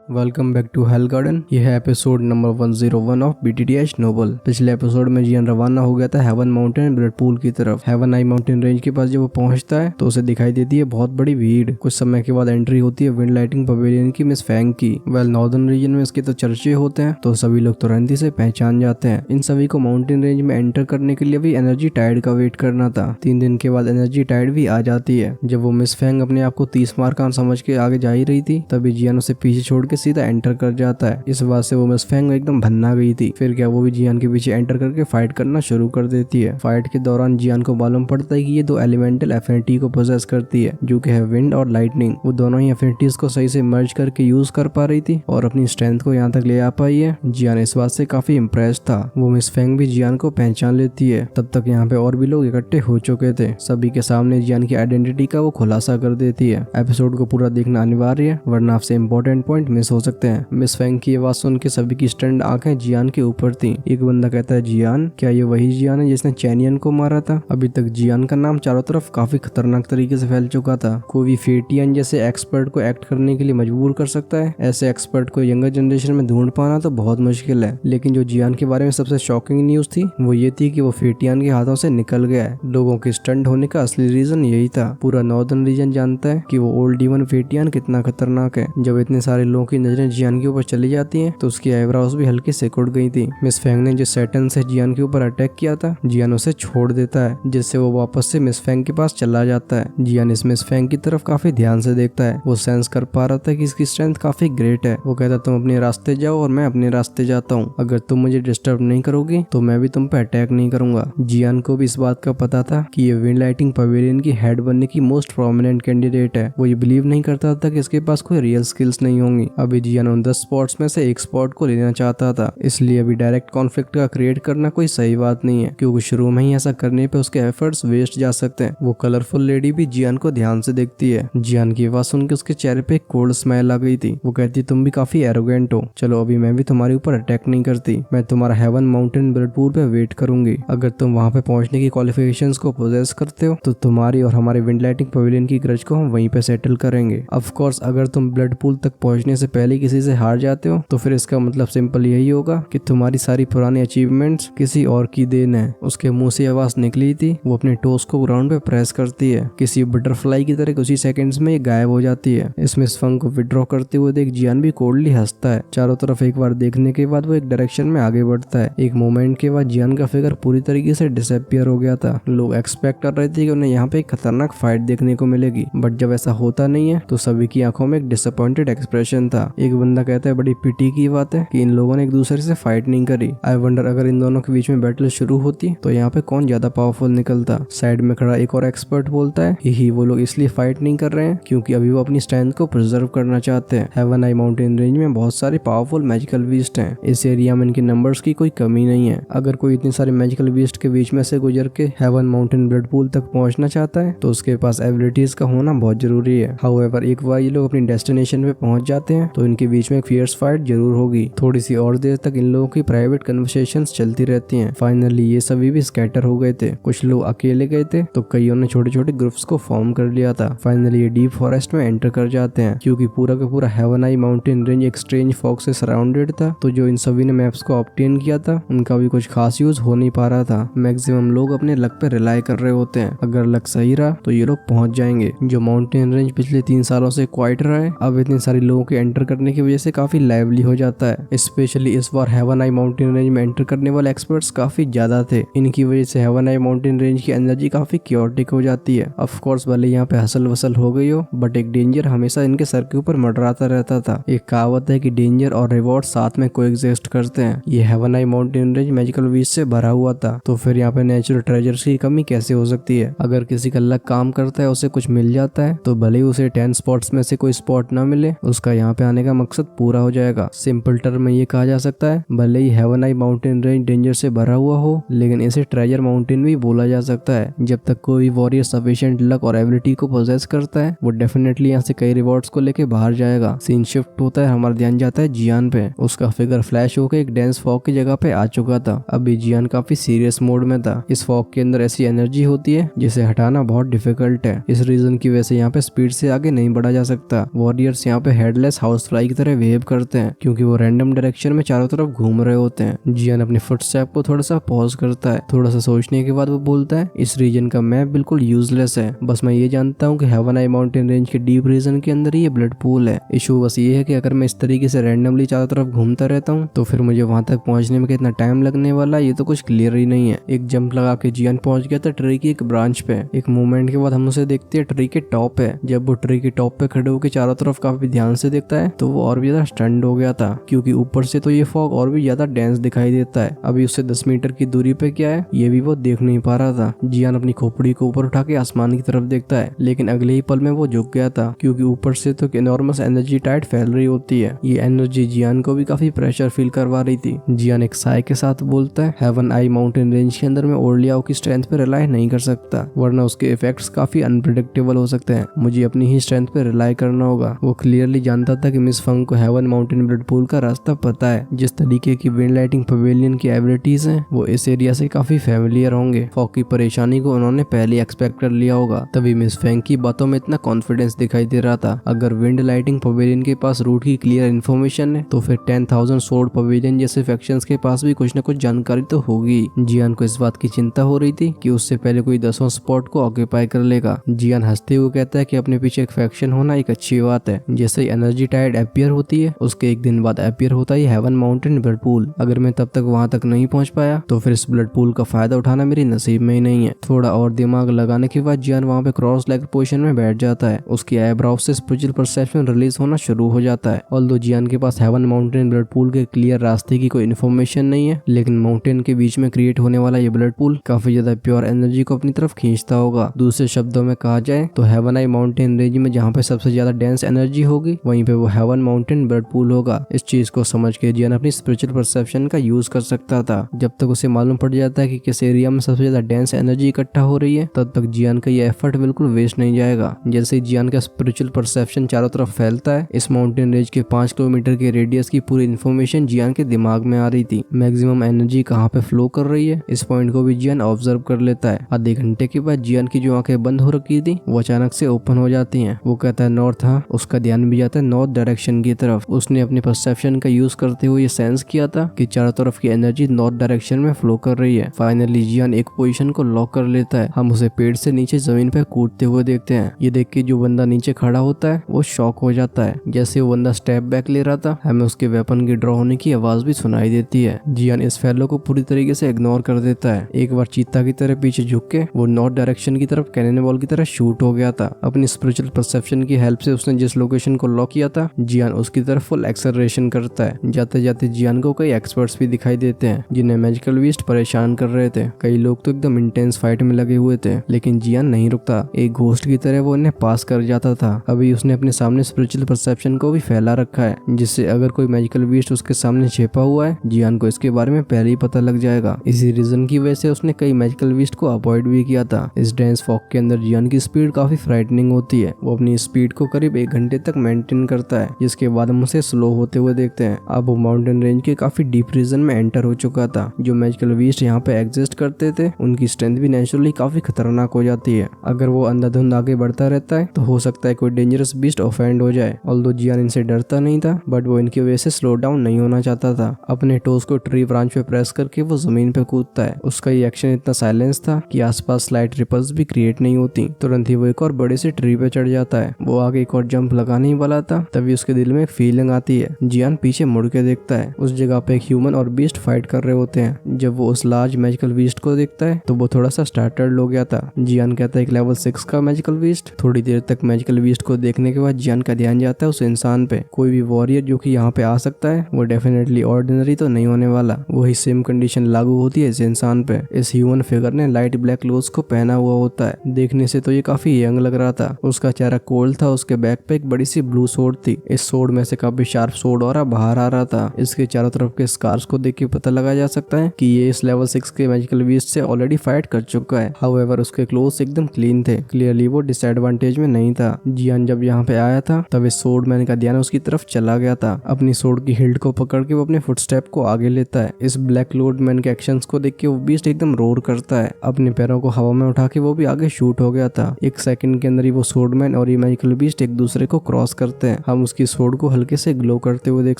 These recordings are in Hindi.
Welcome back to hell garden. यह है episode number 101 of BTTH novel. पिछले एपिसोड में जियान रवाना हो गया था हेवन माउंटेन ब्लड पूल की तरफ। हेवन आई माउंटेन रेंज के पास जब वो पहुंचता है तो उसे दिखाई देती है बहुत बड़ी भीड़। कुछ समय के बाद एंट्री होती है विंड लाइटिंग पवेलियन की मिस फैंग की। वेल नॉर्दर्न रीजन में इसके तो चर्चे होते हैं तो सभी लोग तुरंत से पहचान जाते हैं। इन सभी को माउंटेन रेंज में एंटर करने के लिए भी एनर्जी टाइड का वेट करना था। 3 दिन के बाद एनर्जी टाइड भी आ जाती है। जब वो मिस फैंग अपने आप को 30 मार का समझ के आगे जा ही रही थी तभी जियान उसे पीछे छोड़ के सीधा एंटर कर जाता है। इस बात से वो मिस फैंग एकदम भन्ना गई थी। फिर क्या वो भी जियान के पीछे एंटर करके फाइट करना शुरू कर देती है। फाइट के दौरान जियान को मालूम पड़ता है कि ये 2 एलिमेंटल एफिनिटी को पोजेस करती है जो कि है विंड और लाइटनिंग। वो दोनों ही एफिनिटीज को सही से मर्ज करके यूज कर पा रही थी और अपनी स्ट्रेंथ को यहाँ तक ले आ पाई है। जियान इस बात से काफी इम्प्रेस था। वो मिस फैंग भी जियान को पहचान लेती है। तब तक यहाँ पे और भी लोग इकट्ठे हो चुके थे। सभी के सामने जियान की आइडेंटिटी का वो खुलासा कर देती है। एपिसोड को पूरा देखना अनिवार्य है वरना आपसे इम्पोर्टेंट पॉइंट मिस हो सकते हैं। मिस फैंग की आवाज सुन के सभी की स्टैंड आंखें जियान के ऊपर थी। एक बंदा कहता है, जियान, क्या ये वही जियान है जिसने चैनियन को मारा था? अभी तक जियान का नाम चारों तरफ काफी खतरनाक तरीके से फैल चुका था। कोई भी फेटियन जैसे एक्सपर्ट को एक्ट करने के लिए मजबूर कर सकता है। ऐसे एक्सपर्ट को यंगर जनरेशन में ढूंढ पाना तो बहुत मुश्किल है। लेकिन जो जियान के बारे में सबसे शॉकिंग न्यूज थी वो ये थी कि वो फेटियन के हाथों से निकल गया है। लोगों के स्टंट होने का असली रीजन यही था। पूरा नॉर्दर्न रीजन जानता है कि वो ओल्ड डीमन फेटियन कितना खतरनाक है। जब इतने सारे लोगों की नजरें जियान के ऊपर चली जाती हैं तो उसकी आईब्रोज भी हल्के से कुड़ गई थी। मिस फैंग ने जो सैटर्न से जियान के ऊपर अटैक किया था जियान उसे छोड़ देता है जिससे वो वापस से मिस फैंग के पास चला जाता है। जियान इस मिस फैंग की तरफ काफी ध्यान से देखता है। वो सेंस कर पा रहा था कि इसकी स्ट्रेंथ काफी ग्रेट है। वो कहता, तुम अपने रास्ते जाओ और मैं अपने रास्ते जाता हूँ। अगर तुम मुझे डिस्टर्ब नहीं करोगी तो मैं भी तुम पे अटैक नहीं करूंगा। जियान को भी इस बात का पता था कि ये विंड लाइटिंग पवेलियन की हेड बनने की मोस्ट प्रोमिनेंट कैंडिडेट है। वो ये बिलीव नहीं करता था कि इसके पास कोई रियल स्किल्स नहीं होंगी। अभी जियान उन 10 स्पॉट्स में से एक स्पॉट को लेना चाहता था, इसलिए अभी डायरेक्ट कॉन्फ्लिक्ट का क्रिएट करना कोई सही बात नहीं है क्योंकि शुरू में ही ऐसा करने पे उसके एफर्ट्स वेस्ट जा सकते हैं। वो कलरफुल लेडी भी जियान को ध्यान से देखती है। जियान की आवाज सुन के उसके चेहरे पे एक कोल्ड स्माइल आ गई थी। वो कहती, तुम भी काफी एरोगेंट हो। चलो अभी मैं भी तुम्हारे ऊपर अटैक नहीं करती। मैं तुम्हारा हेवन माउंटेन ब्लड पूल पे वेट करूंगी। अगर तुम वहाँ पे पहुंचने की क्वालिफिकेशंस को पोजेस करते हो तो तुम्हारी और हमारे विंड लाइटिंग पवेलियन की ग्रज को हम वहीं पे सेटल करेंगे। ऑफ कोर्स अगर तुम ब्लड पूल तक पहुंचने से पहले किसी से हार जाते हो तो फिर इसका मतलब सिंपल यही होगा कि तुम्हारी सारी पुरानी अचीवमेंट्स किसी और की देन है। उसके मुंह से आवाज निकली थी। वो अपने टोस को ग्राउंड पे प्रेस करती है। किसी बटरफ्लाई की तरह उसी सेकंड्स में ये गायब हो जाती है। इस मिस फंग को विड्रॉ करते हुए देख जियान भी कोल्डली हंसता है। चारों तरफ एक बार देखने के बाद वो एक डायरेक्शन में आगे बढ़ता है। एक मोमेंट के बाद जियान का फिगर पूरी तरीके से डिसअपियर हो गया था। लोग एक्सपेक्ट कर रहे थे कि उन्हें यहाँ पे एक खतरनाक फाइट देखने को मिलेगी बट जब ऐसा होता नहीं है तो सभी की आंखों में एक डिसअपॉइंटेड एक्सप्रेशन था। एक बंदा कहता है, बड़ी पिटी की बात है कि इन लोगों ने एक दूसरे से फाइट नहीं करी। आई वंडर अगर इन दोनों के बीच में बैटल शुरू होती तो यहाँ पे कौन ज्यादा पावरफुल निकलता। साइड में खड़ा एक और एक्सपर्ट बोलता है, यही वो लोग इसलिए फाइट नहीं कर रहे हैं क्योंकि अभी वो अपनी स्ट्रेंथ को प्रिजर्व करना चाहते हैं। हेवन आई माउंटेन रेंज में बहुत सारे पावरफुल मैजिकल बीस्ट हैं। इस एरिया में इनके नंबर्स की कोई कमी नहीं है। अगर कोई इतने सारे मैजिकल बीस्ट के बीच में से गुजर के हेवन माउंटेन ब्लड पूल तक पहुंचना चाहता है तो उसके पास एबिलिटीज का होना बहुत जरूरी है। हाउएवर एक बार ये लोग अपनी डेस्टिनेशन पे पहुंच जाते हैं तो इनके बीच में एक फियर्स फाइट जरूर होगी। थोड़ी सी और देर तक इन लोगों की प्राइवेट कन्वर्सेशंस चलती रहती हैं। फाइनली ये सभी भी स्कैटर हो गए थे। कुछ लोग अकेले गए थे तो कईयों ने छोटे छोटे ग्रुप्स को फॉर्म कर लिया था। फाइनली ये डीप फॉरेस्ट में एंटर कर जाते हैं। क्योंकि पूरा का पूरा हेवन आई माउंटेन रेंज एक स्ट्रेंज फॉग से सराउंडेड था तो जो इन सभी ने मैप्स को ऑब्टेन किया था उनका भी कुछ खास यूज हो नहीं पा रहा था। मैक्सिमम लोग अपने लक पे रिलाई कर रहे होते हैं। अगर लक सही रहा तो ये लोग पहुंच जाएंगे। जो माउंटेन रेंज पिछले 3 सालों से क्वाइट रहा है अब इतने सारे लोगों के एंटर करने की वजह से काफी लाइवली हो जाता है। स्पेशली इस बार हेवन आई माउंटेन रेंज में एंटर करने वाले एक्सपर्ट्स काफी ज्यादा थे। इनकी वजह से हेवन आई माउंटेन रेंज की एनर्जी काफी क्योटिक हो जाती है। ऑफ कोर्स भले यहाँ पे हसल वसल हो गई हो बट एक डेंजर हमेशा इनके सर के ऊपर मंडराता रहता था। एक कहावत है कि डेंजर और रिवॉर्ड साथ में कोएग्जिस्ट करते हैं। ये हेवन आई माउंटेन रेंज मैजिकल बीज से भरा हुआ था तो फिर यहाँ पे नेचुरल ट्रेजर्स की कमी कैसे हो सकती है। अगर किसी का लक काम करता है उसे कुछ मिल जाता है तो भले ही उसे 10 स्पॉट्स में से कोई स्पॉट ना मिले उसका यहाँ पे आने का मकसद पूरा हो जाएगा। सिंपल टर्म में ये कहा जा सकता है भले ही हेवन आई माउंटेन रेंज डेंजर से भरा हुआ हो लेकिन इसे ट्रेजर माउंटेन भी बोला जा सकता है। जब तक कोई वॉरियर सफिशिएंट लक और एबिलिटी को पोजेस करता है वो डेफिनेटली यहाँ से कई रिवॉर्ड्स को लेके बाहर जाएगा। सीन शिफ्ट होता है, हमारा ध्यान जाता है जियान पे। उसका फिगर फ्लैश होकर एक डेंस फॉग की जगह पे आ चुका था। अभी जियान काफी सीरियस मोड में था। इस फॉग के अंदर ऐसी एनर्जी होती है जिसे हटाना बहुत डिफिकल्ट है। इस रीजन की वजह से यहाँ पे स्पीड से आगे नहीं बढ़ा जा सकता। वॉरियर्स यहाँ पे हेडलेस हाउस हाउस फ्लाई की तरह बिहेव करते हैं क्योंकि वो रैंडम डायरेक्शन में चारों तरफ घूम रहे होते हैं। जियान अपने फुटस्टेप को थोड़ा सा पॉज करता है। थोड़ा सा सोचने के बाद वो बोलता है, इस रीजन का मैप बिल्कुल यूजलेस है। बस मैं ये जानता हूँ कि हेवन आई माउंटेन रेंज के डीप रीजन के अंदर ये ब्लड पूल है। इशू बस ये है कि अगर मैं इस तरीके से रैंडमली चारों तरफ घूमता रहता हूँ तो फिर मुझे वहां तक पहुंचने में कितना टाइम लगने वाला है ये तो कुछ क्लियर ही नहीं है। एक जंप लगा के जियान पहुंच गया था ट्री की एक ब्रांच पे। एक मूवमेंट के बाद हम उसे देखते हैं ट्री के टॉप पे। जब वो ट्री के टॉप पे खड़े होकर चारों तरफ काफी ध्यान से देखता है तो वो और भी ज्यादा स्टन्ड हो गया था क्योंकि ऊपर से तो ये फॉग और भी ज्यादा डेंस दिखाई देता है। अभी उससे 10 मीटर की दूरी पे क्या है ये भी वो देख नहीं पा रहा था। जियान अपनी खोपड़ी को ऊपर उठा के आसमान की तरफ देखता है, लेकिन अगले ही पल में वो झुक गया था क्योंकि ऊपर से तो इनॉर्मस एनर्जी टाइड फैल रही होती है। ये एनर्जी जियान को भी काफी प्रेशर फील करवा रही थी। जियान एक साय के साथ बोलता है, हेवन आई माउंटेन रेंज के अंदर मैं ओरलियाओ की स्ट्रेंथ पे रिलाई नहीं कर सकता, वरना उसके इफेक्ट्स काफी अनप्रिडिक्टेबल हो सकते हैं। मुझे अपनी ही स्ट्रेंथ पे रिलाई करना होगा। वो क्लियरली जानता था कि मिस फंग को हेवन माउंटेन ब्लड पूल का रास्ता पता है। जिस तरीके की विंड लाइटिंग पवेलियन की एबिलिटीज हैं वो इस एरिया से काफी फेमिलियर होंगे। फॉग की परेशानी को उन्होंने पहले एक्सपेक्ट कर लिया होगा, तभी मिस फेंग की बातों में इतना कॉन्फिडेंस दिखाई दे रहा था। अगर विंड लाइटिंग पवेलियन के पास रूट की क्लियर इन्फॉर्मेशन है तो फिर 10,000 सोर्ड पवेलियन जैसे फैक्शंस के पास भी कुछ न कुछ जानकारी तो होगी। जियान को इस बात की चिंता हो रही थी कि उससे पहले कोई 10वां स्पॉट को ऑक्यूपाई कर लेगा। जियान हंसते हुए कहता है कि अपने पीछे एक फैक्शन होना एक अच्छी बात है। जैसे ही एनर्जी टाइड अपीयर होती है उसके एक दिन बाद अपीयर होता है हेवन माउंटेन ब्लड पूल। अगर मैं तब तक वहां तक नहीं पहुंच पाया तो फिर इस ब्लड पूल का फायदा उठाना मेरी नसीब में ही नहीं है। थोड़ा और दिमाग लगाने के बाद जियान वहां पे क्रॉस लेग पोजीशन में बैठ जाता है। उसकी आईब्राउ से स्पिरिचुअल परसेप्शन रिलीज होना शुरू हो जाता है। ऑल्दो जियान के पास हेवन माउंटेन ब्लड पूल के क्लियर रास्ते की कोई इन्फॉर्मेशन नहीं है, लेकिन माउंटेन के बीच में क्रिएट होने वाला ये ब्लड पूल काफी ज्यादा प्योर एनर्जी को अपनी तरफ खींचता होगा। दूसरे शब्दों में कहा जाए तो हेवन आई माउंटेन रेंज में जहाँ पे सबसे ज्यादा डेंस एनर्जी होगी वहीं पे वो हेवन माउंटेन ब्लड पूल होगा। इस चीज को समझ के जियान अपनी स्पिरिचुअल परसेप्शन का यूज कर सकता था। जब तक उसे मालूम पड़ जाता है कि किस एरिया में सबसे ज्यादा डेंस एनर्जी इकट्ठा हो रही है तब तक जियान का ये एफर्ट बिल्कुल वेस्ट नहीं जाएगा। जैसे ही जियान का स्पिरिचुअल परसेप्शन चारों तरफ फैलता है इस माउंटेन रेंज के 5 किलोमीटर के रेडियस की पूरी इन्फॉर्मेशन जियान के दिमाग में आ रही थी। मैक्सिमम एनर्जी कहाँ पे फ्लो कर रही है इस पॉइंट को भी जियान ऑब्जर्व कर लेता है। आधे घंटे के बाद जियान की जो आंखें बंद हो रखी थी वो अचानक से ओपन हो जाती हैं। वो कहता है नॉर्थ। हाँ, उसका ध्यान भी जाता है नॉर्थ डायरेक्शन की तरफ। उसने अपने परसेप्शन का यूज करते हुए ये सेंस किया था कि चारों तरफ की एनर्जी नॉर्थ डायरेक्शन में फ्लो कर रही है। फाइनली जियान एक पोजीशन को लॉक कर लेता है। हम उसे पेड़ से नीचे जमीन पे कूदते हुए देखते हैं। ये देख के जो बंदा नीचे खड़ा होता है वो शॉक हो जाता है। जैसे वो बंदा स्टेप बैक ले रहा था हमें उसके वेपन की ड्रॉ होने की आवाज भी सुनाई देती है। जियान इस फैलो को पूरी तरीके से इग्नोर कर देता है। एक बार चीता की तरह पीछे झुक के वो नॉर्थ डायरेक्शन की तरफ कैनन बॉल की तरह शूट हो गया था। अपनी स्पिरिचुअल परसेप्शन की हेल्प से उसने जिस लोकेशन को लॉक किया था जियान उसकी तरफ फुल एक्सेलरेशन करता है। जाते जाते जियान को कई एक्सपर्ट्स भी दिखाई देते हैं जिन्हें मैजिकल बीस्ट परेशान कर रहे थे। कई लोग तो एकदम इंटेंस फाइट में लगे हुए थे, लेकिन जियान नहीं रुकता। एक घोस्ट की तरह वो इन्हें पास कर जाता था। अभी उसने अपने सामने स्पिरिचुअल परसेप्शन को भी फैला रखा है जिससे अगर कोई मैजिकल बीस्ट उसके सामने छिपा हुआ है जियान को इसके बारे में पहले ही पता लग जाएगा। इसी रीजन की वजह से उसने कई मैजिकल बीस्ट को अवॉइड भी किया था। इस डेंस फॉग के अंदर जियान की स्पीड काफी फ्राइटनिंग होती है। वो अपनी स्पीड को करीब 1 घंटे तक मेंटेन करता है, जिसके बाद हम उसे स्लो होते हुए देखते हैं। अब वो माउंटेन रेंज के काफी डीप रीजन में एंटर हो चुका था। जो मैजिकल बीस्ट यहाँ पे एग्जिस्ट करते थे उनकी स्ट्रेंथ भी नेचुरली काफी खतरनाक हो जाती है। अगर वो अंधाधुंध आगे बढ़ता रहता है तो हो सकता है कोई डेंजरस बीस्ट ऑफेंड हो जाए। ऑल्दो जियान इनसे डरता नहीं था बट वो इनकी वजह से स्लो डाउन नहीं होना चाहता था। अपने टोस को ट्री ब्रांच पे प्रेस करके वो जमीन पे कूदता है। उसका ये एक्शन इतना साइलेंस था कि आसपास स्लाइट रिपल्स भी क्रिएट नहीं होती। तुरंत ही वो एक और बड़े से ट्री पे चढ़ जाता है। वो आगे एक और जंप लगाने ही वाला था तभी उसके दिल में एक फीलिंग आती है। जियान पीछे मुड़ के देखता है। उस जगह पे एक ह्यूमन और बीस्ट फाइट कर रहे होते हैं। जब वो उस लार्ज मैजिकल बीस्ट को देखता है तो वो थोड़ा सा स्टार्टर्ड हो गया था। जियान कहता है एक लेवल 6 का मैजिकल बीस्ट। थोड़ी देर तक मैजिकल बीस्ट को देखने के बाद जियान का ध्यान जाता है उस इंसान पे। कोई भी वॉरियर जो कि यहाँ पे आ सकता है वो डेफिनेटली ऑर्डिनरी तो नहीं होने वाला। वही सेम कंडीशन लागू होती है इस इंसान पे। इस ह्यूमन फिगर ने लाइट ब्लैक क्लोथ्स को पहना हुआ होता है। देखने से तो ये काफी यंग लग रहा था। उसका चेहरा कोल्ड था। उसके बैक पे एक बड़ी सी ब्लू सोर्ड थी। इस सोर्ड में से काफी शार्प सोर्ड और बाहर आ रहा था। इसके चारों तरफ के स्कार्स को देख के पता लगा जा सकता है कि ये इस लेवल 6 के मैजिकल बीस्ट से ऑलरेडी फाइट कर चुका है। हाउएवर उसके क्लोथ्स एकदम क्लीन थे। क्लियरली वो डिसएडवांटेज में नहीं था। जियान जब यहाँ पे आया था तब इस सोर्ड मैन का ध्यान उसकी तरफ चला गया था। अपनी सोर्ड की हिल्ड को पकड़ के वो अपने फुटस्टेप को आगे लेता है। इस ब्लैक क्लोथ मैन के एक्शंस को देख के वो बीस्ट एकदम रोर करता है। अपने पैरों को हवा में उठा के वो भी आगे शूट हो गया था। 1 सेकंड के अंदर ही वो सोर्ड मैन और ये मैजिकल बीस्ट एक दूसरे को क्रॉस करते हैं। हम हम उसकी सोड को हल्के से ग्लो करते हुए देख